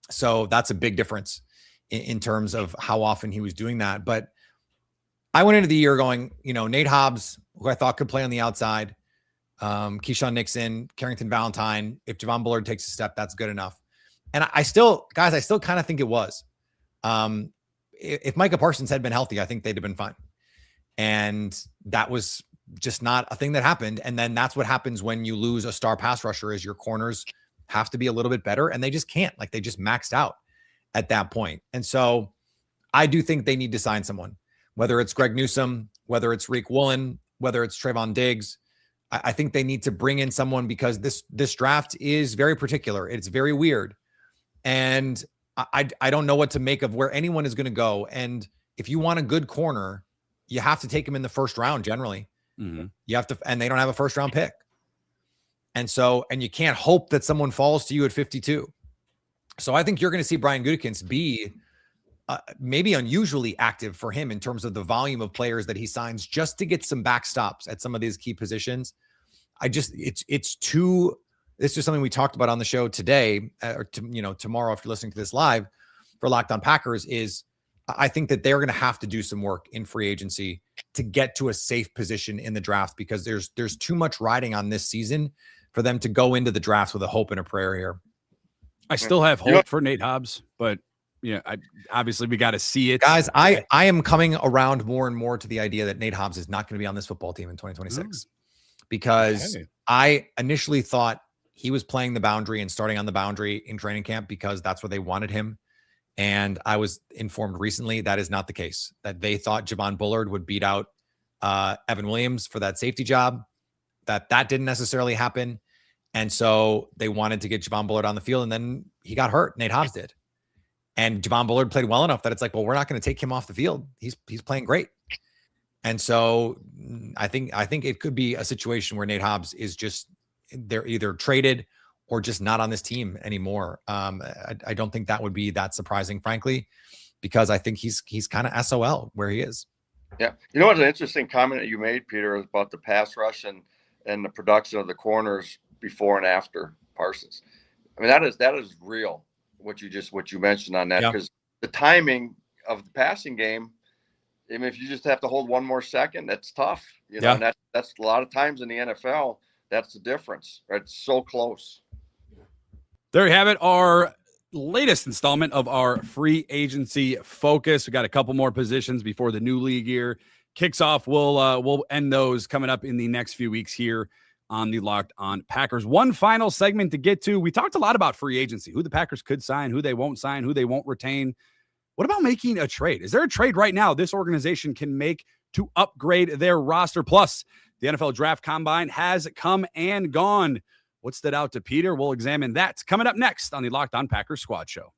So that's a big difference in terms of how often he was doing that. But I went into the year going, Nate Hobbs, who I thought could play on the outside, Keyshawn Nixon, Carrington Valentine. If Javon Bullard takes a step, that's good enough. And I still kind of think it was. If Micah Parsons had been healthy, I think they'd have been fine. And that was just not a thing that happened. And then that's what happens when you lose a star pass rusher, is your corners have to be a little bit better, and they just can't. Like, they just maxed out at that point. And so I do think they need to sign someone, whether it's Greg Newsome, whether it's Reek Woolen, whether it's Trevon Diggs. I think they need to bring in someone, because this draft is very particular. It's very weird. And I don't know what to make of where anyone is going to go. And if you want a good corner, you have to take him in the first round generally.
Mm-hmm.
You have to, and they don't have a first round pick. And you can't hope that someone falls to you at 52. So I think you're going to see Brian Gutekunst be maybe unusually active for him in terms of the volume of players that he signs, just to get some backstops at some of these key positions. It's too. This is something we talked about on the show today, or tomorrow if you're listening to this live for Locked On Packers. Is I think that they're going to have to do some work in free agency to get to a safe position in the draft, because there's too much riding on this season for them to go into the draft with a hope and a prayer here.
I still have hope for Nate Hobbs, but obviously we got to see it.
Guys, I am coming around more and more to the idea that Nate Hobbs is not going to be on this football team in 2026, because I initially thought he was playing the boundary and starting on the boundary in training camp because that's where they wanted him. And I was informed recently that is not the case, that they thought Javon Bullard would beat out Evan Williams for that safety job, that didn't necessarily happen. And so they wanted to get Javon Bullard on the field, and then he got hurt. Nate Hobbs did. And Javon Bullard played well enough that it's like, well, we're not going to take him off the field. He's playing great. And so I think it could be a situation where Nate Hobbs is just, they're either traded or just not on this team anymore. I don't think that would be that surprising, frankly, because I think he's kind of SOL where he is.
Yeah. What's an interesting comment that you made, Peter, about the pass rush and the production of the corners before and after Parsons. I mean, that is real, what you mentioned on that, because the timing of the passing game, I mean, if you just have to hold one more second, that's tough. And that's a lot of times in the NFL. That's the difference, right? It's so close.
There you have it. Our latest installment of our free agency focus. We got a couple more positions before the new league year kicks off. We'll end those coming up in the next few weeks here on the Locked On Packers. One final segment to get to. We talked a lot about free agency, who the Packers could sign, who they won't sign, who they won't retain. What about making a trade? Is there a trade right now this organization can make to upgrade their roster? Plus, the NFL Draft Combine has come and gone. What stood out to Peter? We'll examine that coming up next on the Locked On Packers Squad Show.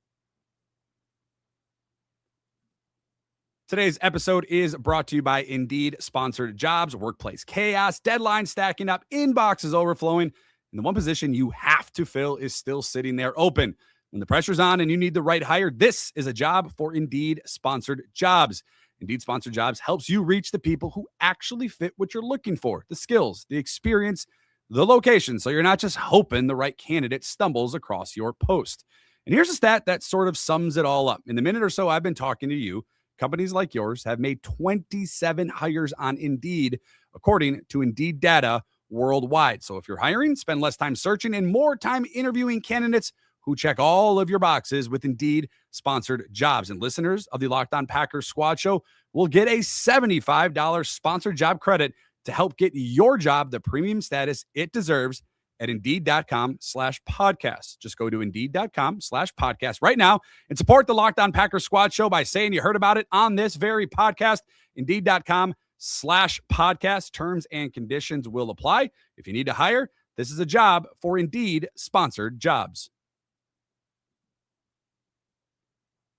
Today's episode is brought to you by Indeed Sponsored Jobs. Workplace chaos, deadlines stacking up, inboxes overflowing, and the one position you have to fill is still sitting there open. When the pressure's on and you need the right hire, this is a job for Indeed Sponsored Jobs. Indeed Sponsored Jobs helps you reach the people who actually fit what you're looking for, the skills, the experience, the location, so you're not just hoping the right candidate stumbles across your post. And here's a stat that sort of sums it all up. In the minute or so I've been talking to you, Companies like yours have made 27 hires on Indeed, according to Indeed data worldwide. So if you're hiring, spend less time searching and more time interviewing candidates who check all of your boxes with Indeed sponsored jobs. And listeners of the Locked On Packers Squad Show will get a $75 sponsored job credit to help get your job the premium status it deserves at Indeed.com/podcast. Just go to Indeed.com/podcast right now and support the Locked On Packers Squad Show by saying you heard about it on this very podcast. Indeed.com/podcast. Terms and conditions will apply. If you need to hire, this is a job for Indeed sponsored jobs.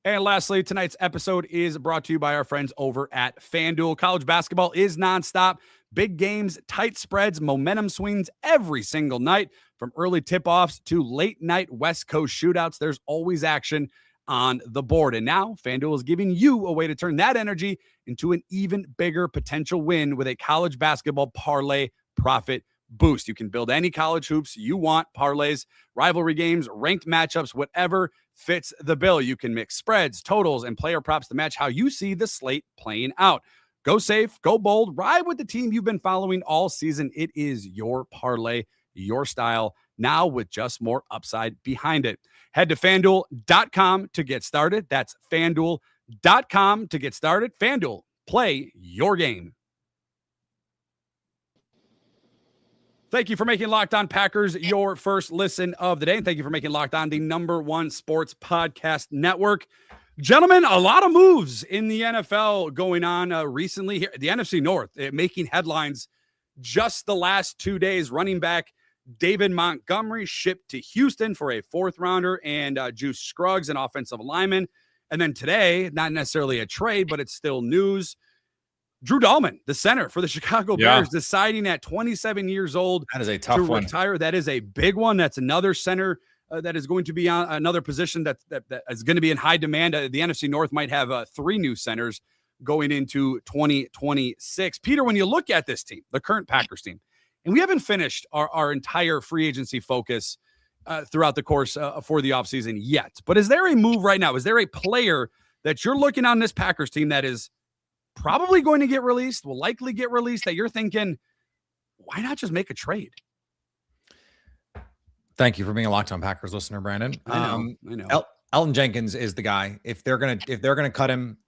And lastly, tonight's episode is brought to you by our friends over at FanDuel. College basketball is nonstop. Big games, tight spreads, momentum swings every single night. From early tip-offs to late-night West Coast shootouts, there's always action on the board. And now FanDuel is giving you a way to turn that energy into an even bigger potential win with a college basketball parlay profit boost. You can build any college hoops you want, parlays, rivalry games, ranked matchups, whatever fits the bill. You can mix spreads, totals, and player props to match how you see the slate playing out. Go safe, go bold, ride with the team you've been following all season. It is your parlay, your style, now with just more upside behind it. Head to FanDuel.com to get started. That's FanDuel.com to get started. FanDuel, play your game. Thank you for making Locked On Packers your first listen of the day. And thank you for making Locked On the #1 sports podcast network. Gentlemen, a lot of moves in the NFL going on recently here. The NFC North making headlines just the last 2 days. Running back David Montgomery shipped to Houston for a 4th rounder, and Juice Scruggs, an offensive lineman. And then today, not necessarily a trade, but it's still news. Drew Dahlman, the center for the Chicago Bears, deciding at 27 years old
that is a tough one.
Retire. That is a big one. That's another center that is going to be on another position that is going to be in high demand. The NFC North might have 3 new centers going into 2026. Peter, when you look at this team, the current Packers team, and we haven't finished our entire free agency focus throughout the course for the offseason yet, but is there a move right now? Is there a player that you're looking on this Packers team that is probably going to get released, will likely get released, that you're thinking, why not just make a trade?
Thank you for being a Locked On Packers listener, Brandon.
I know.
Elton Jenkins is the guy. If they're gonna cut him,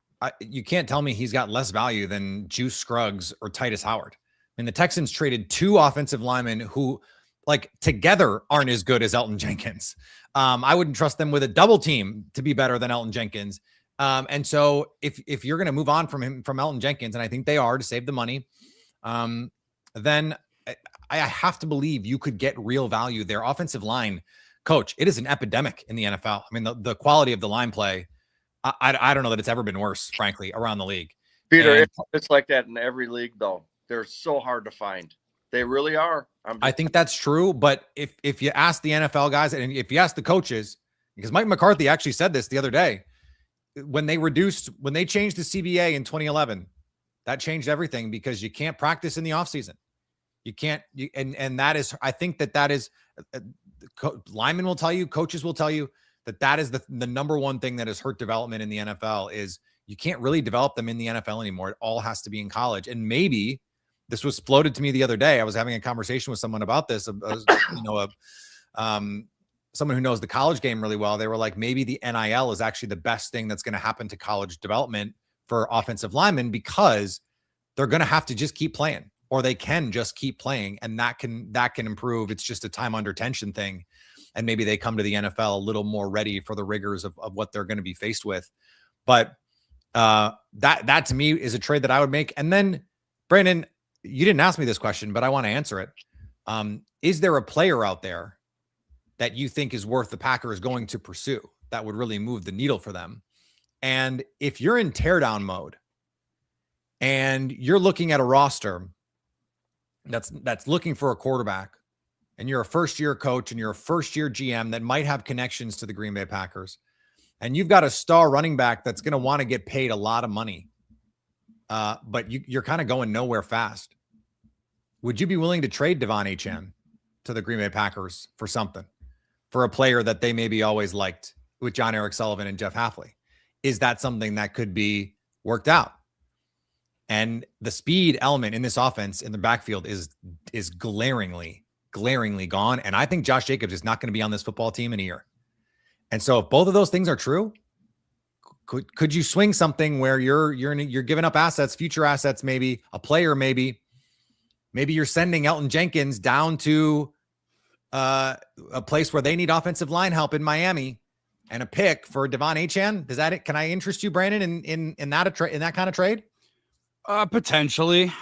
you can't tell me he's got less value than Juice Scruggs or Titus Howard. I mean, the Texans traded 2 offensive linemen who, like, together aren't as good as Elton Jenkins. I wouldn't trust them with a double team to be better than Elton Jenkins. And so if you're going to move on from Elton Jenkins, and I think they are to save the money, then I have to believe you could get real value there. Offensive line, coach, it is an epidemic in the NFL. I mean, the quality of the line play, I don't know that it's ever been worse, frankly, around the league.
Peter, it's like that in every league, though. They're so hard to find. They really are.
I think that's true. But if you ask the NFL guys, and if you ask the coaches, because Mike McCarthy actually said this the other day, when they changed the CBA in 2011, that changed everything, because you can't practice in the offseason. You can't, and that is, I think that is, linemen will tell you, coaches will tell you that is the #1 thing that has hurt development in the NFL is you can't really develop them in the NFL anymore. It all has to be in college. And maybe this was floated to me the other day. I was having a conversation with someone about this, someone who knows the college game really well. They were like, maybe the NIL is actually the best thing that's going to happen to college development for offensive linemen, because they're going to have to just keep playing, or they can just keep playing, and that can improve. It's just a time under tension thing. And maybe they come to the NFL a little more ready for the rigors of what they're going to be faced with. But that to me is a trade that I would make. And then, Brandon, you didn't ask me this question, but I want to answer it. Is there a player out there that you think is worth the Packers going to pursue that would really move the needle for them? And if you're in teardown mode and you're looking at a roster that's looking for a quarterback, and you're a first-year coach and you're a first-year GM that might have connections to the Green Bay Packers, and you've got a star running back that's going to want to get paid a lot of money, but you're kind of going nowhere fast, would you be willing to trade Devon Achane to the Green Bay Packers for something, for a player that they maybe always liked with John Eric Sullivan and Jeff Hafley? Is that something that could be worked out. And the speed element in this offense in the backfield is glaringly gone. And I think Josh Jacobs is not going to be on this football team in a year. And so if both of those things are true, could you swing something where you're giving up assets, future assets, maybe a player, maybe you're sending Elton Jenkins down to a place where they need offensive line help in Miami and a pick for Devon Achane? Can I interest you, Brandon, in that kind of trade?
Potentially.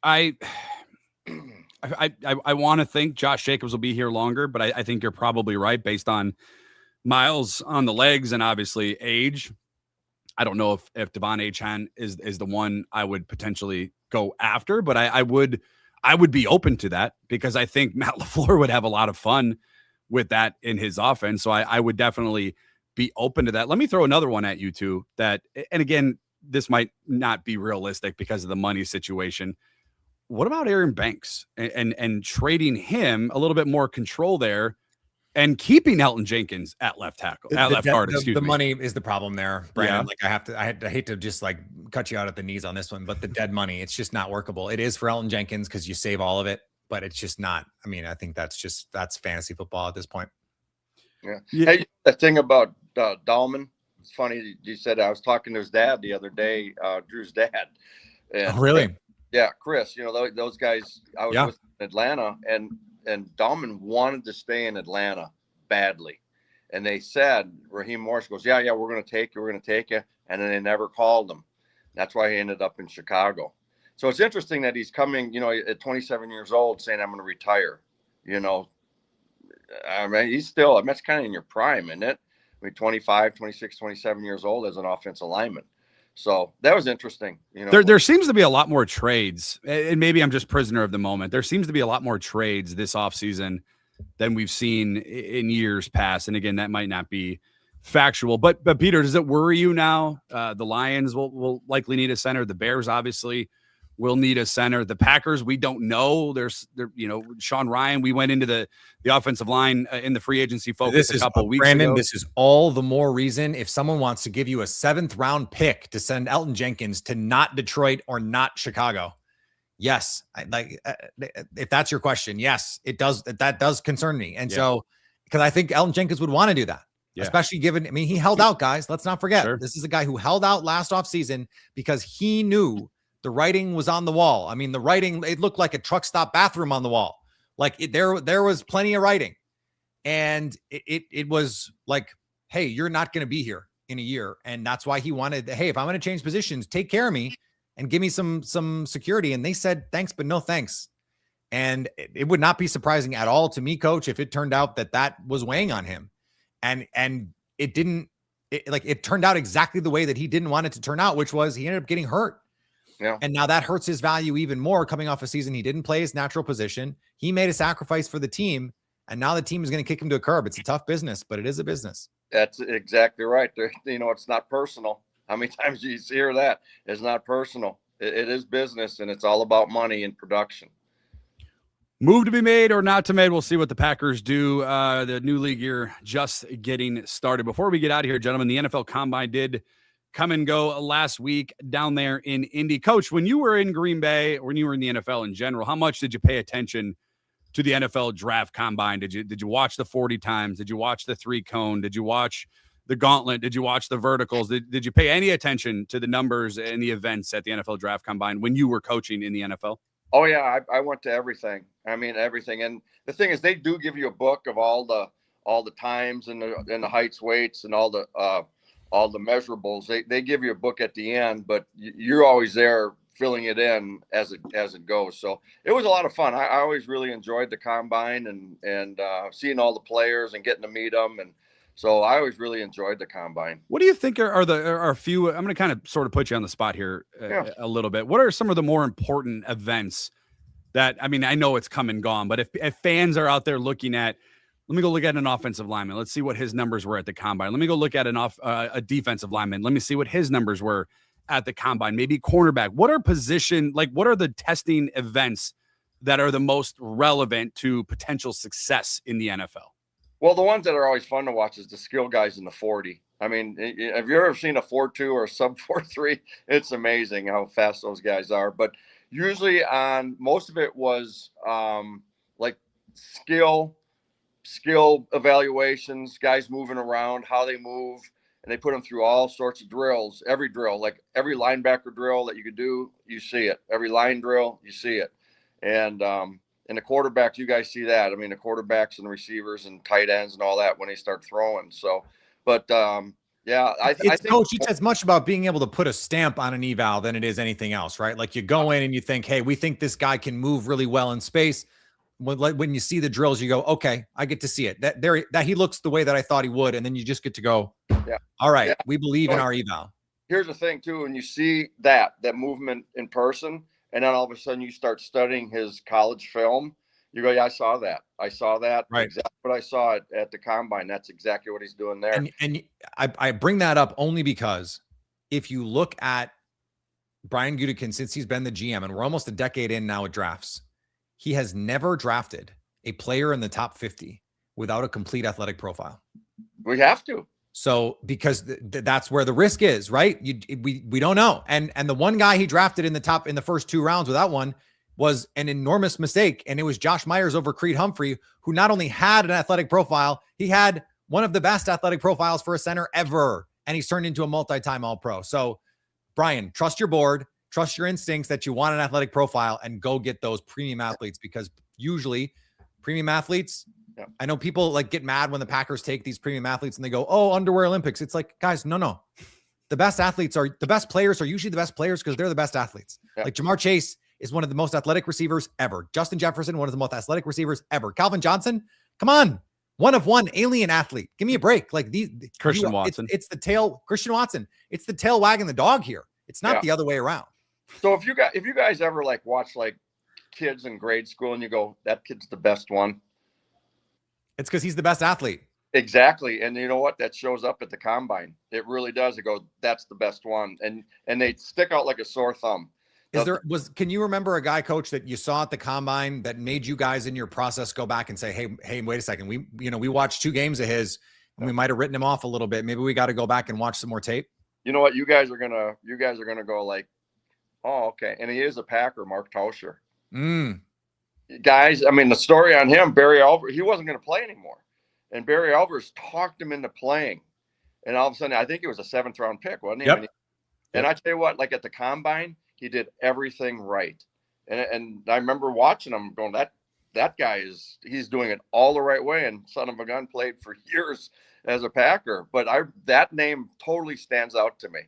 I want to think Josh Jacobs will be here longer, but I think you're probably right based on miles on the legs and obviously age. I don't know if Devon Achane is the one I would potentially go after, but I would be open to that because I think Matt LaFleur would have a lot of fun with that in his offense. So I would definitely be open to that. Let me throw another one at you two and again, this might not be realistic because of the money situation. What about Aaron Banks and trading him a little bit more control there and keeping Elton Jenkins at left tackle, left guard?
The money is the problem there, Brandon. Yeah. Like I hate to just like cut you out at the knees on this one, but the dead money, it's just not workable. It is for Elton Jenkins because you save all of it, but it's just not. I mean, I think that's fantasy football at this point.
Yeah. Hey, the thing about Dahlman. It's funny you said I was talking to his dad the other day, Drew's dad. And,
really?
Yeah, Chris. You know those guys. I was with in Atlanta, and Dahlman wanted to stay in Atlanta badly, and they said Raheem Morris goes, yeah, we're going to take you, and then they never called him. That's why he ended up in Chicago. So it's interesting that he's coming, at 27 years old, saying I'm going to retire. I mean, he's still. I mean, that's kind of in your prime, isn't it? I mean, 25, 26, 27 years old as an offensive lineman. So that was interesting.
There seems to be a lot more trades, and maybe I'm just prisoner of the moment. There seems to be a lot more trades this offseason than we've seen in years past. And again, that might not be factual, but Peter, does it worry you now? The Lions will likely need a center. The Bears obviously will need a center. The Packers, we don't know. There's Sean Ryan. We went into the offensive line in the free agency focus a couple weeks ago.
This is all the more reason if someone wants to give you a 7th round pick to send Elton Jenkins to not Detroit or not Chicago. Yes. If that's your question, yes, it does. That does concern me. And so, because I think Elton Jenkins would want to do that. Yeah. Especially given, he held out, guys. Let's not forget. Sure. This is a guy who held out last offseason because he knew the writing was on the wall. I mean, the writing, it looked like a truck stop bathroom on the wall. There was plenty of writing. And it was like, hey, you're not going to be here in a year. And that's why he wanted, hey, if I'm going to change positions, take care of me and give me some security. And they said, thanks, but no thanks. And it would not be surprising at all to me, Coach, if it turned out that was weighing on him. And it didn't, it turned out exactly the way that he didn't want it to turn out, which was he ended up getting hurt.
Yeah.
And now that hurts his value even more coming off a season. He didn't play his natural position. He made a sacrifice for the team. And now the team is going to kick him to a curb. It's a tough business, but it is a business.
That's exactly right. It's not personal. How many times do you hear that? It's not personal. It is business, and it's all about money and production.
Move to be made or not to made. We'll see what the Packers do. The new league year just getting started. Before we get out of here, gentlemen, the NFL Combine did come and go last week down there in Indy. Coach, when you were in Green Bay, or when you were in the NFL in general, how much did you pay attention to the NFL Draft Combine? Did you watch the 40 times? Did you watch the 3-cone? Did you watch the gauntlet? Did you watch the verticals? Did you pay any attention to the numbers and the events at the NFL Draft Combine when you were coaching in the NFL?
Oh yeah, I went to everything. I mean, everything. And the thing is, they do give you a book of all the times and the heights, weights, and all the measurables. They give you a book at the end, but you're always there filling it in as it goes. So it was a lot of fun. I always really enjoyed the Combine and seeing all the players and getting to meet them. And so I always really enjoyed the Combine.
What do you think are a few, I'm going to kind of sort of put you on the spot here a little bit. What are some of the more important events that, I mean, I know it's come and gone, but if fans are out there looking at, let me go look at an offensive lineman. Let's see what his numbers were at the Combine. Let me go look at a defensive lineman. Let me see what his numbers were at the Combine. Maybe cornerback. What are the testing events that are the most relevant to potential success in the NFL?
Well, the ones that are always fun to watch is the skill guys in the 40. I mean, have you ever seen a 4.2 or a sub 4.3? It's amazing how fast those guys are. But usually on most of it was like skill evaluations, guys moving around, how they move, and they put them through all sorts of drills, every drill, like every linebacker drill that you could do, you see it. Every line drill, you see it. And the quarterbacks, you guys see that. I mean, the quarterbacks and the receivers and tight ends and all that when they start throwing. So, but yeah, I think,
Coach, it's as much about being able to put a stamp on an eval than it is anything else, right? Like you go in and you think, hey, we think this guy can move really well in space. When you see the drills, you go, okay, I get to see it. That he looks the way that I thought he would, and then you just get to go,
yeah,
all right,
yeah.
We believe in our eval.
Here's the thing too, when you see that movement in person, and then all of a sudden you start studying his college film, you go, yeah, I saw that. Right. Exactly what I saw at the combine. That's exactly what he's doing there.
And I bring that up only because if you look at Brian Gutekunst since he's been the GM, and we're almost a decade in now at drafts, he has never drafted a player in the top 50 without a complete athletic profile.
We have to.
So because that's where the risk is, right? We don't know. And the one guy he drafted in the first 2 rounds without one was an enormous mistake. And it was Josh Myers over Creed Humphrey, who not only had an athletic profile, he had one of the best athletic profiles for a center ever. And he's turned into a multi-time All-Pro. So Brian, trust your board, trust your instincts that you want an athletic profile, and go get those premium athletes, because usually premium athletes, I know people like get mad when the Packers take these premium athletes and they go, oh, underwear Olympics. It's like, guys, no. The best players are usually the best players because they're the best athletes. Yeah. Like Jamar Chase is one of the most athletic receivers ever. Justin Jefferson, one of the most athletic receivers ever. Calvin Johnson, come on. One of one alien athlete. Give me a break. Like
Christian Watson.
Christian Watson. It's the tail wagging the dog here. It's not the other way around.
So if you guys ever like watch like kids in grade school and you go, that kid's the best one,
it's because he's the best athlete.
Exactly. And you know what? That shows up at the combine. It really does. It goes, that's the best one. And they stick out like a sore thumb.
Can you remember a guy, Coach, that you saw at the combine that made you guys in your process go back and say, hey, wait a second. We watched 2 games of his and we might've written him off a little bit. Maybe we got to go back and watch some more tape.
You know what? You guys are going to go like, oh, okay. And he is a Packer, Mark Tauscher. Guys, I mean, the story on him, Barry Alvarez, he wasn't going to play anymore. And Barry Alvarez talked him into playing. And all of a sudden, I think it was a 7th round pick, wasn't he?
Yep.
And I tell you what, like at the combine, he did everything right. And I remember watching him going, that guy he's doing it all the right way. And son of a gun played for years as a Packer. But that name totally stands out to me.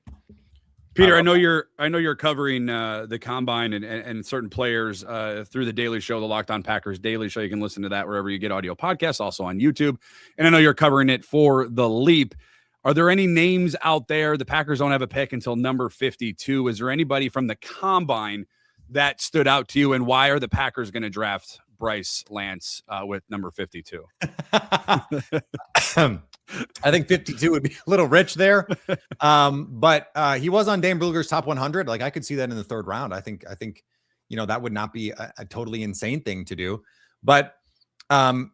Peter, I know you're covering the combine and certain players through the daily show, the Locked On Packers Daily Show. You can listen to that wherever you get audio podcasts, also on YouTube. And I know you're covering it for The Leap. Are there any names out there? The Packers don't have a pick until number 52. Is there anybody from the combine that stood out to you? And why are the Packers going to draft Bryce Lance with number 52?
I think 52 would be a little rich there. But he was on Dane Brugler's top 100. Like I could see that in the 3rd round. I think, that would not be a totally insane thing to do. But I'm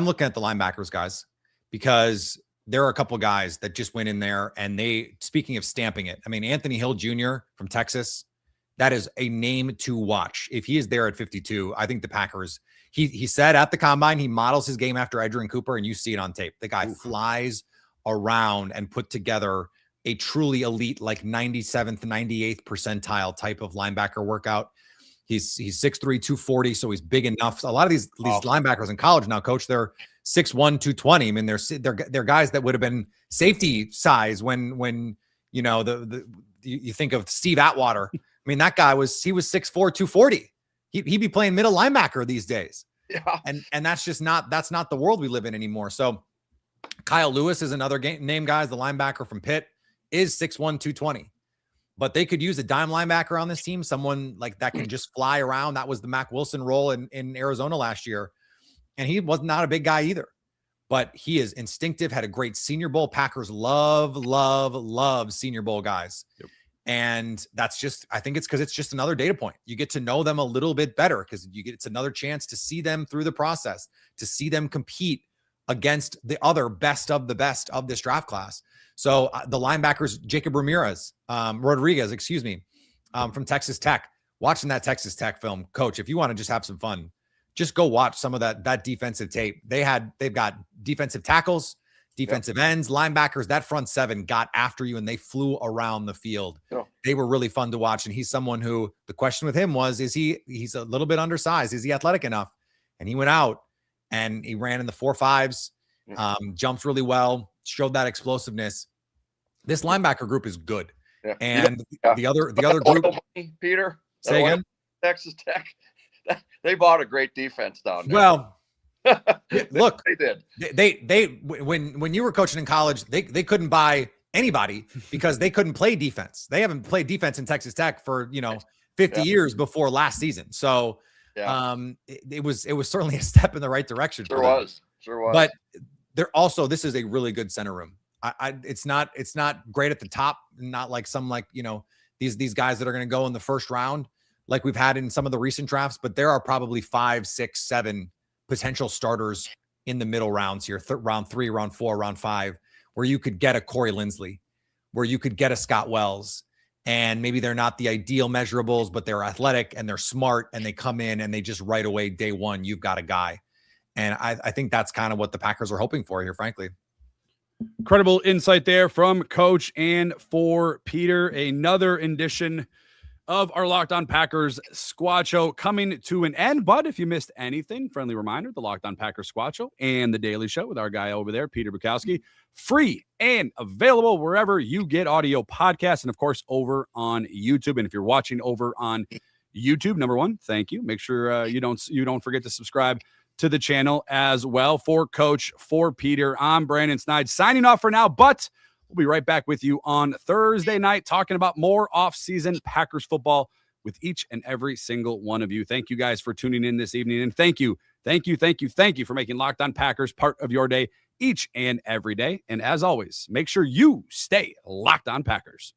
looking at the linebackers, guys, because there are a couple guys that just went in there and speaking of stamping it, I mean, Anthony Hill Jr. from Texas, that is a name to watch. If he is there at 52, I think the Packers, he said at the combine, he models his game after Adrian Cooper, and you see it on tape. The guy flies around and put together a truly elite, like 97th, 98th percentile type of linebacker workout. He's 6'3", 240, so he's big enough. So a lot of these linebackers in college now, Coach, they're 6'1", 220. I mean, they're guys that would have been safety size when you think of Steve Atwater. I mean, that guy was 6'4", 240. He'd be playing middle linebacker these days.
Yeah.
And that's not the world we live in anymore. So Kyle Lewis is another name, guys. The linebacker from Pitt is 6'1", 220. But they could use a dime linebacker on this team, someone like that can just fly around. That was the Mac Wilson role in Arizona last year. And he was not a big guy either. But he is instinctive, had a great Senior Bowl. Packers love Senior Bowl guys. Yep. And that's just, I think it's because it's just another data point. You get to know them a little bit better because it's another chance to see them through the process, to see them compete against the other best of the best of this draft class. So the linebackers, Jacob Rodriguez, from Texas Tech, watching that Texas Tech film, Coach, if you want to just have some fun, just go watch some of that defensive tape. They've got defensive tackles, defensive ends, linebackers. That front seven got after you and they flew around the field. They were really fun to watch. And he's someone who the question with him was, he's a little bit undersized. Is he athletic enough? And he went out and he ran in the 4.5s, jumped really well, showed that explosiveness. This linebacker group is good. Yeah. And the other group,
Peter,
say again,
Texas Tech, they bought a great defense down there.
Well, look,
they did.
They when you were coaching in college, they couldn't buy anybody because they couldn't play defense. They haven't played defense in Texas Tech for 50 years before last season. So it was certainly a step in the right direction.
Sure was.
But this is a really good center room. It's not great at the top, not like some these guys that are going to go in the first round like we've had in some of the recent drafts, but there are probably 5, 6, 7 potential starters in the middle rounds here, round 3, round 4, round 5, where you could get a Corey Linsley, where you could get a Scott Wells, and maybe they're not the ideal measurables, but they're athletic and they're smart and they come in and they just right away, day one, you've got a guy. And I think that's kind of what the Packers are hoping for here, frankly.
Incredible insight there from Coach and for Peter. Another edition of our Locked On Packers Squad Show coming to an end. But if you missed anything, friendly reminder, the Locked On Packers Squad Show and the Daily Show with our guy over there, Peter Bukowski, free and available wherever you get audio podcasts and, of course, over on YouTube. And if you're watching over on YouTube, number one, thank you. Make sure you don't forget to subscribe to the channel as well. For Coach, for Peter, I'm Brandon Sneide signing off for now, but we'll be right back with you on Thursday night talking about more off-season Packers football with each and every single one of you. Thank you guys for tuning in this evening, and thank you for making Locked On Packers part of your day each and every day. And as always, make sure you stay Locked On Packers.